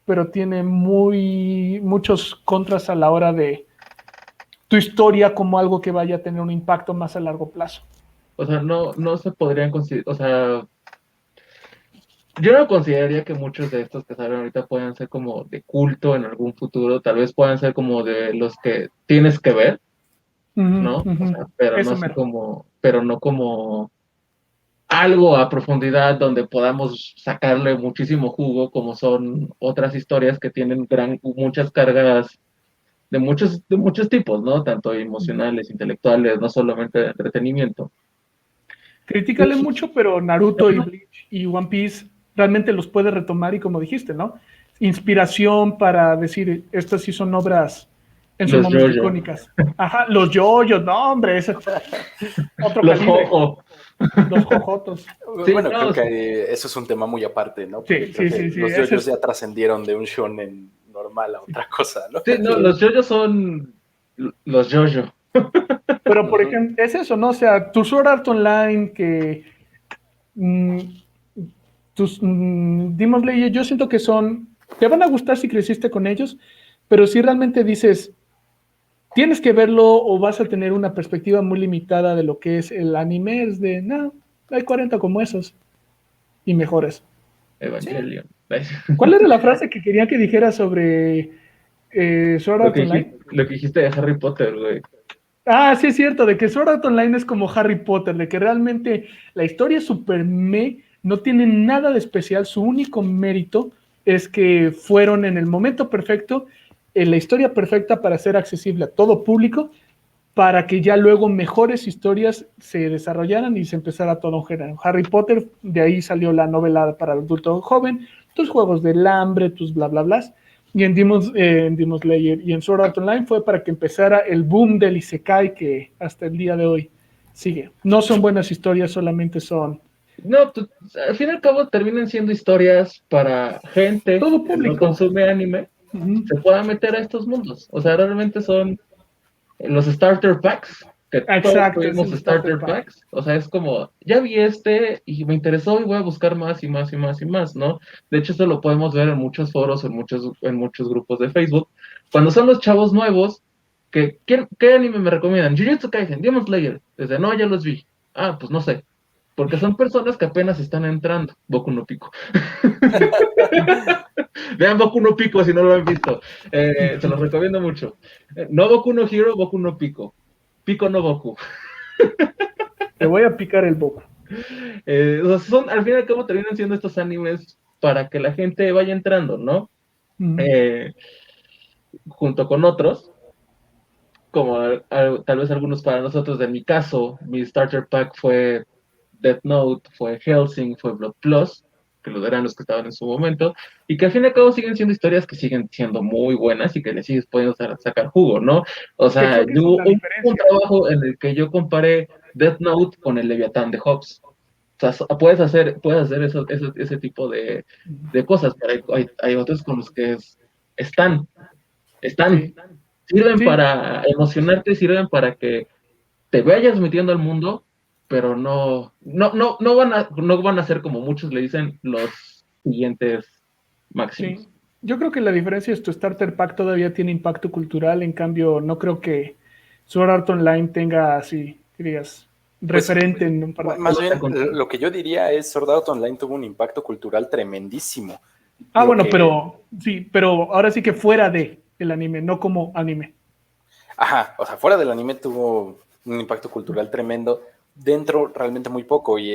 pero tiene muchos contras a la hora de tu historia como algo que vaya a tener un impacto más a largo plazo. O sea, no se podrían considerar, o sea, yo no consideraría que muchos de estos que salen ahorita puedan ser como de culto en algún futuro, tal vez puedan ser como de los que tienes que ver, ¿no? O sea, pero no así pero no como algo a profundidad donde podamos sacarle muchísimo jugo, como son otras historias que tienen muchas cargas de muchos tipos, ¿no? Tanto emocionales, intelectuales, no solamente de entretenimiento. Critícale mucho, pero Naruto y Bleach y One Piece realmente los puede retomar y como dijiste, ¿no? Inspiración para decir, estas sí son obras en su momento icónicas. Ajá, los yoyos, no, hombre, eso otro los calibre. Jojo. Los jojotos. Sí, bueno, creo que eso es un tema muy aparte, ¿no? Porque sí, los yoyos ya trascendieron de un shonen normal a otra cosa, ¿no? Sí, no, los yoyos son los yoyo. Pero, por ejemplo, es eso, ¿no? O sea, tu Sword Art Online, que Demon Slayer, yo siento que te van a gustar si creciste con ellos, pero si realmente dices, tienes que verlo o vas a tener una perspectiva muy limitada de lo que es el anime, es de, no, hay 40 como esos y mejores. Evangelion. ¿Cuál era la frase que quería que dijera sobre Sword Art Online? Lo que dijiste de Harry Potter, güey. Sí es cierto, de que Sword Art Online es como Harry Potter, de que realmente la historia es super no tiene nada de especial, su único mérito es que fueron en el momento perfecto, en la historia perfecta para ser accesible a todo público, para que ya luego mejores historias se desarrollaran y se empezara todo un género. Harry Potter, de ahí salió la novela para el adulto joven, tus juegos del hambre, tus bla bla bla. Y en Demon Slayer y en Sword Art Online fue para que empezara el boom del Isekai que hasta el día de hoy sigue. No son buenas historias, solamente son... No, pues, al fin y al cabo terminan siendo historias para gente todo que público. no consume anime, se pueda meter a estos mundos. O sea, realmente son los starter packs, que todos tuvimos starter packs. O sea, es como, ya vi y me interesó y voy a buscar más y más y más y más, ¿no? De hecho, eso lo podemos ver en muchos foros, en muchos grupos de Facebook. Cuando son los chavos nuevos, ¿qué anime me recomiendan? Jujutsu Kaisen, Demon Slayer. Desde, no, ya los vi. Pues no sé. Porque son personas que apenas están entrando. Boku no Pico. Vean Boku no Pico si no lo han visto. Se los recomiendo mucho. No Boku no Hero, Boku no Pico. Pico no Boku. Te voy a picar el Boku. O sea, al fin y al cabo terminan siendo estos animes para que la gente vaya entrando, ¿no? Mm. Eh, junto con otros, como tal vez algunos para nosotros. En mi caso, mi starter pack fue Death Note, fue Hellsing, fue Blood Plus, que los eran los que estaban en su momento, y que al fin y al cabo siguen siendo historias que siguen siendo muy buenas y que le sigues pudiendo sacar jugo, ¿no? O Que sea, creo que esa es hubo la un diferencia. trabajo en el que yo comparé Death Note con el Leviatán de Hobbes. O sea, puedes hacer ese tipo de cosas, pero hay otros con los que están, están, Sí, sirven sí, para emocionarte, sirven para que te vayas metiendo al mundo, pero no van a ser como muchos le dicen los siguientes sí. máximos. Yo creo que la diferencia es tu starter pack todavía tiene impacto cultural, en cambio no creo que Sword Art Online tenga así, que digas, Pues referente en un par de más años. bien lo que yo diría es Sword Art Online tuvo un impacto cultural tremendísimo. Ah, Lo bueno, que, pero sí, pero ahora sí que fuera de el anime, no como anime. ajá, o sea, fuera del anime tuvo un impacto cultural tremendo, dentro realmente muy poco y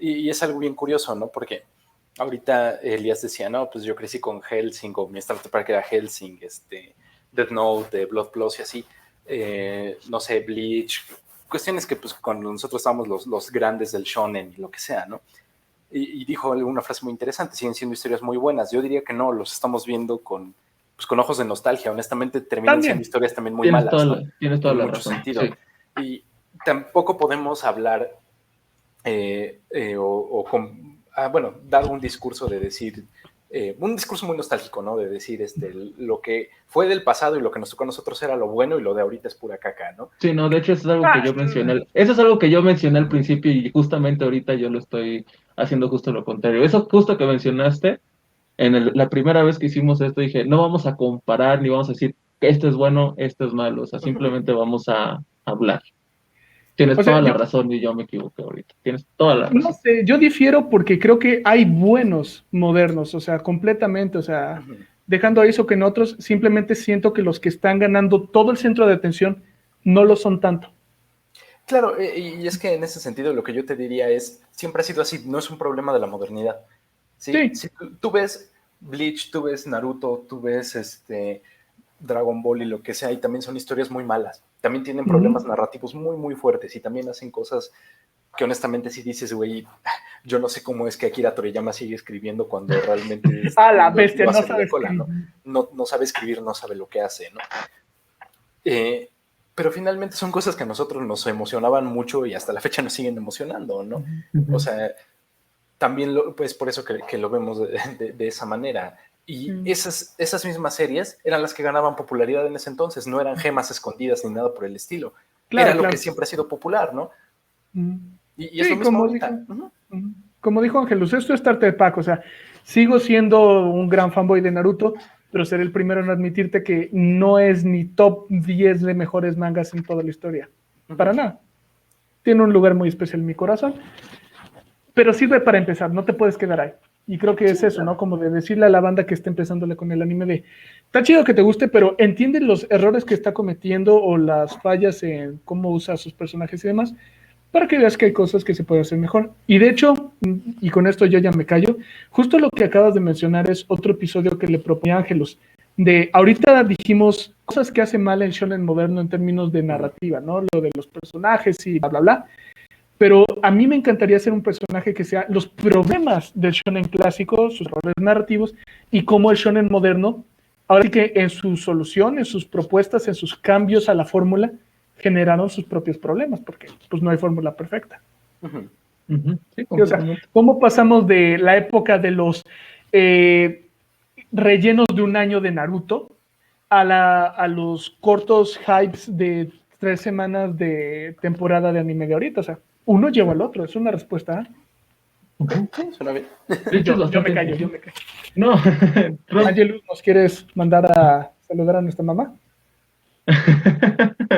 es algo bien curioso, ¿no? Porque ahorita Elías decía, no, pues yo crecí con Hellsing o mi starter pack era Hellsing, Death Note, Blood Plus y así, no sé, Bleach, cuestiones que pues cuando nosotros estábamos los grandes del shonen y lo que sea, ¿no? Y dijo una frase muy interesante, siguen siendo historias muy buenas. Yo diría que no, los estamos viendo pues, con ojos de nostalgia. Honestamente, terminan siendo También. historias también muy malas, ¿no? Tienes toda En la muchos razón, sentidos. sí. Y tampoco podemos hablar bueno, dar un discurso de decir, un discurso muy nostálgico, ¿no? De decir, lo que fue del pasado y lo que nos tocó a nosotros era lo bueno y lo de ahorita es pura caca, ¿no? Sí, no, de hecho eso es algo que Ah, yo mencioné. Eso es algo que yo mencioné al principio y justamente ahorita yo lo estoy haciendo justo lo contrario. Eso justo que mencionaste, la primera vez que hicimos esto dije, no vamos a comparar ni vamos a decir que esto es bueno, esto es malo, o sea, simplemente vamos a hablar. Tienes o sea, toda la yo razón y yo me equivoqué ahorita. Tienes toda la no razón. sé, yo difiero porque creo que hay buenos modernos, o sea, completamente, o sea, dejando eso que en otros, simplemente siento que los que están ganando todo el centro de atención no lo son tanto. Claro, y es que en ese sentido lo que yo te diría es, siempre ha sido así, no es un problema de la modernidad. ¿Sí? Sí. Si tú ves Bleach, tú ves Naruto, tú ves Dragon Ball y lo que sea, y también son historias muy malas. También tienen problemas Ujú. narrativos muy, muy fuertes y también hacen cosas que honestamente si dices, güey, yo no sé cómo es que Akira Toriyama sigue escribiendo cuando realmente Ah, la bestia, lo no hace de la sabes cola, ¿no? escribir. No sabe escribir, no sabe lo que hace, ¿no? Eh, pero finalmente son cosas que a nosotros nos emocionaban mucho y hasta la fecha nos siguen emocionando, ¿no? O sea, también pues por eso que lo vemos de esa manera. Y esas mismas series eran las que ganaban popularidad en ese entonces, no eran gemas escondidas ni nada por el estilo. Era Claro, lo que claro. siempre ha sido popular, ¿no? Ujú. Y es lo Sí, mismo como dijo, ahorita. Uh-huh. como dijo Ángelus, esto es starter pack, o sea, sigo siendo un gran fanboy de Naruto, pero seré el primero en admitirte que no es ni top 10 de mejores mangas en toda la historia. Para nada. Tiene un lugar muy especial en mi corazón, pero sirve para empezar, no te puedes quedar ahí. Y creo que Sí, es eso, claro. ¿no? Como de decirle a la banda que está empezándole con el anime de, está chido que te guste, pero entiende los errores que está cometiendo o las fallas en cómo usa a sus personajes y demás, para que veas que hay cosas que se pueden hacer mejor. Y de hecho, y con esto yo ya me callo, justo lo que acabas de mencionar es otro episodio que le proponía Ángelus, de ahorita dijimos cosas que hace mal el shonen moderno en términos de narrativa, ¿no? Lo de los personajes y bla, bla, bla. Pero a mí me encantaría ser un personaje que sea los problemas del shonen clásico, sus errores narrativos, y cómo el shonen moderno, ahora sí que en su solución, en sus propuestas, en sus cambios a la fórmula, generaron sus propios problemas, porque pues no hay fórmula perfecta. Uh-huh. Sí, Sí, o sea, completamente. ¿cómo pasamos de la época de los rellenos de un año de Naruto a los cortos hypes de 3 semanas de temporada de anime de ahorita? O sea, uno lleva al otro, es una respuesta. Sí, suena bien. De hecho, es Yo me bastante. callo, yo me callo. No, Rob. Angelus, ¿nos quieres mandar a saludar a nuestra mamá?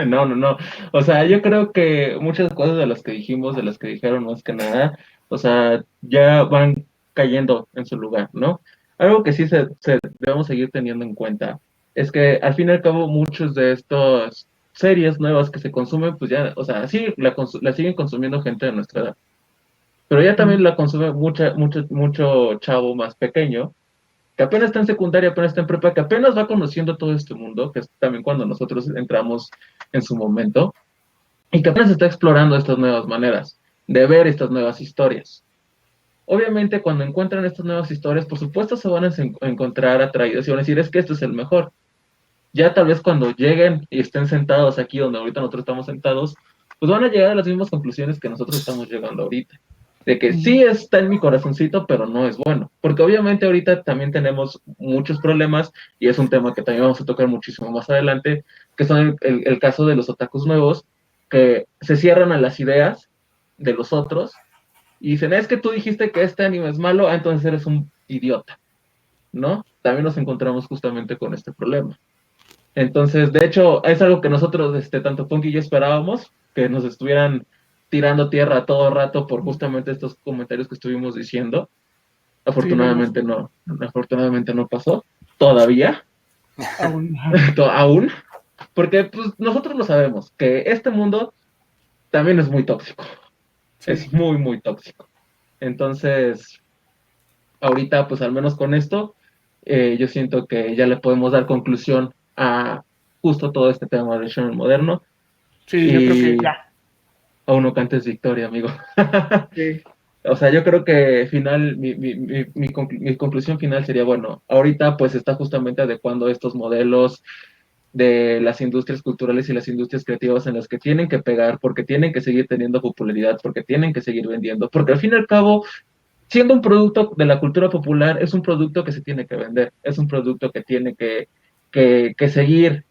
No. O sea, yo creo que muchas cosas de las que dijimos, de las que dijeron más que nada, o sea, ya van cayendo en su lugar, ¿no? Algo que sí debemos seguir teniendo en cuenta es que al fin y al cabo muchos de estos series nuevas que se consumen, pues ya, o sea, sí, la siguen consumiendo gente de nuestra edad. Pero ya también la consume mucho chavo más pequeño, que apenas está en secundaria, apenas está en prepa, que apenas va conociendo todo este mundo, que es también cuando nosotros entramos en su momento, y que apenas está explorando estas nuevas maneras de ver estas nuevas historias. Obviamente, cuando encuentran estas nuevas historias, por supuesto se van a encontrar atraídos y van a decir, es que este es el mejor. Ya tal vez cuando lleguen y estén sentados aquí donde ahorita nosotros estamos sentados, pues van a llegar a las mismas conclusiones que nosotros estamos llegando ahorita. De que sí está en mi corazoncito, pero no es bueno. Porque obviamente ahorita también tenemos muchos problemas, y es un tema que también vamos a tocar muchísimo más adelante, que son el caso de los otakus nuevos, que se cierran a las ideas de los otros, y dicen, es que tú dijiste que este anime es malo, entonces eres un idiota, ¿no? También nos encontramos justamente con este problema. Entonces, de hecho, es algo que nosotros, tanto Punky y yo esperábamos, que nos estuvieran tirando tierra todo rato por justamente estos comentarios que estuvimos diciendo. Afortunadamente no pasó, todavía, aún, porque pues nosotros lo sabemos, que este mundo también es muy tóxico, es muy, muy tóxico. Entonces, ahorita, pues al menos con esto, yo siento que ya le podemos dar conclusión a justo todo este tema del shonen moderno. Sí, yo creo que ya. Aún no cantes victoria, amigo. Sí. O sea, yo creo que mi conclusión final sería, bueno, ahorita pues está justamente adecuando estos modelos de las industrias culturales y las industrias creativas en las que tienen que pegar, porque tienen que seguir teniendo popularidad, porque tienen que seguir vendiendo, porque al fin y al cabo, siendo un producto de la cultura popular, es un producto que se tiene que vender, es un producto que tiene que seguir,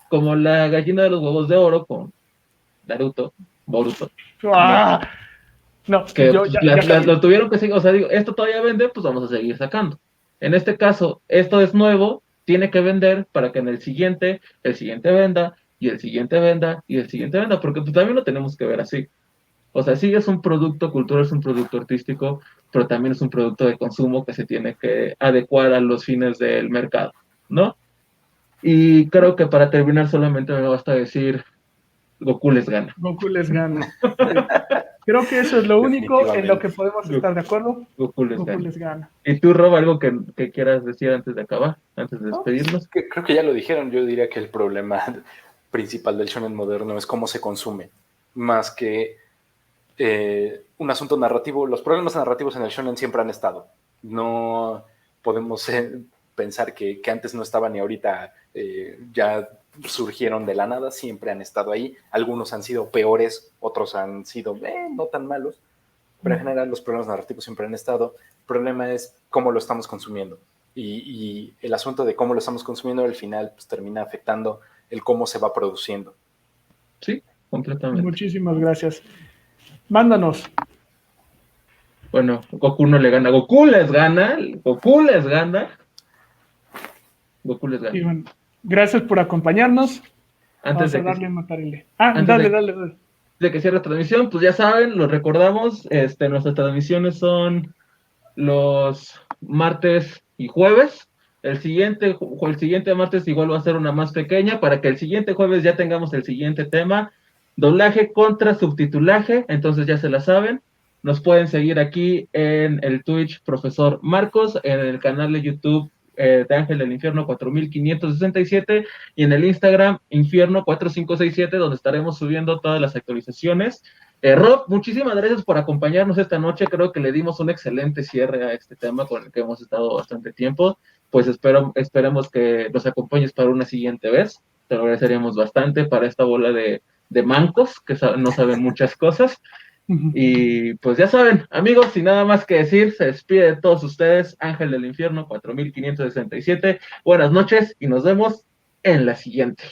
como la gallina de los huevos de oro con Naruto, Boruto. ¡Ah! No, Que yo pues, lo tuvieron que seguir, o sea, digo, esto todavía vende, pues vamos a seguir sacando. En este caso, esto es nuevo, tiene que vender para que en el siguiente venda, y el siguiente venda, y el siguiente venda, porque pues también lo tenemos que ver así. O sea, sí es un producto cultural, es un producto artístico, pero también es un producto de consumo que se tiene que adecuar a los fines del mercado, ¿no? Y creo que para terminar solamente me basta decir, Goku les gana. Goku les gana. Sí. Creo que eso es lo único en lo que podemos estar de acuerdo. Goku les gana. ¿Y tú, Rob, algo que quieras decir antes de acabar, antes de despedirnos? Creo que ya lo dijeron. Yo diría que el problema principal del shonen moderno es cómo se consume, más que un asunto narrativo. Los problemas narrativos en el shonen siempre han estado. No podemos pensar que antes no estaban y ahorita ya surgieron de la nada, siempre han estado ahí. Algunos han sido peores, otros han sido no tan malos, pero en general los problemas narrativos siempre han estado. El problema es cómo lo estamos consumiendo, y el asunto de cómo lo estamos consumiendo al final pues termina afectando el cómo se va produciendo. Sí, completamente. Muchísimas gracias. Mándanos. Bueno, Goku no le gana, Goku les gana. Y bueno, gracias por acompañarnos. Antes de darle dale. De que cierre la transmisión, pues ya saben, los recordamos, nuestras transmisiones son los martes y jueves. El siguiente martes igual va a ser una más pequeña para que el siguiente jueves ya tengamos el siguiente tema, doblaje contra subtitulaje, entonces ya se la saben. Nos pueden seguir aquí en el Twitch Profesor Marcos, en el canal de YouTube de Ángel del Infierno 4567 y en el Instagram Infierno 4567, donde estaremos subiendo todas las actualizaciones. Rob, muchísimas gracias por acompañarnos esta noche. Creo que le dimos un excelente cierre a este tema con el que hemos estado bastante tiempo. Pues esperemos que nos acompañes para una siguiente vez. Te lo agradeceríamos bastante para esta bola de mancos que no saben muchas cosas. Y pues ya saben, amigos, sin nada más que decir, se despide de todos ustedes Ángel del Infierno 4567. Buenas noches y nos vemos en la siguiente.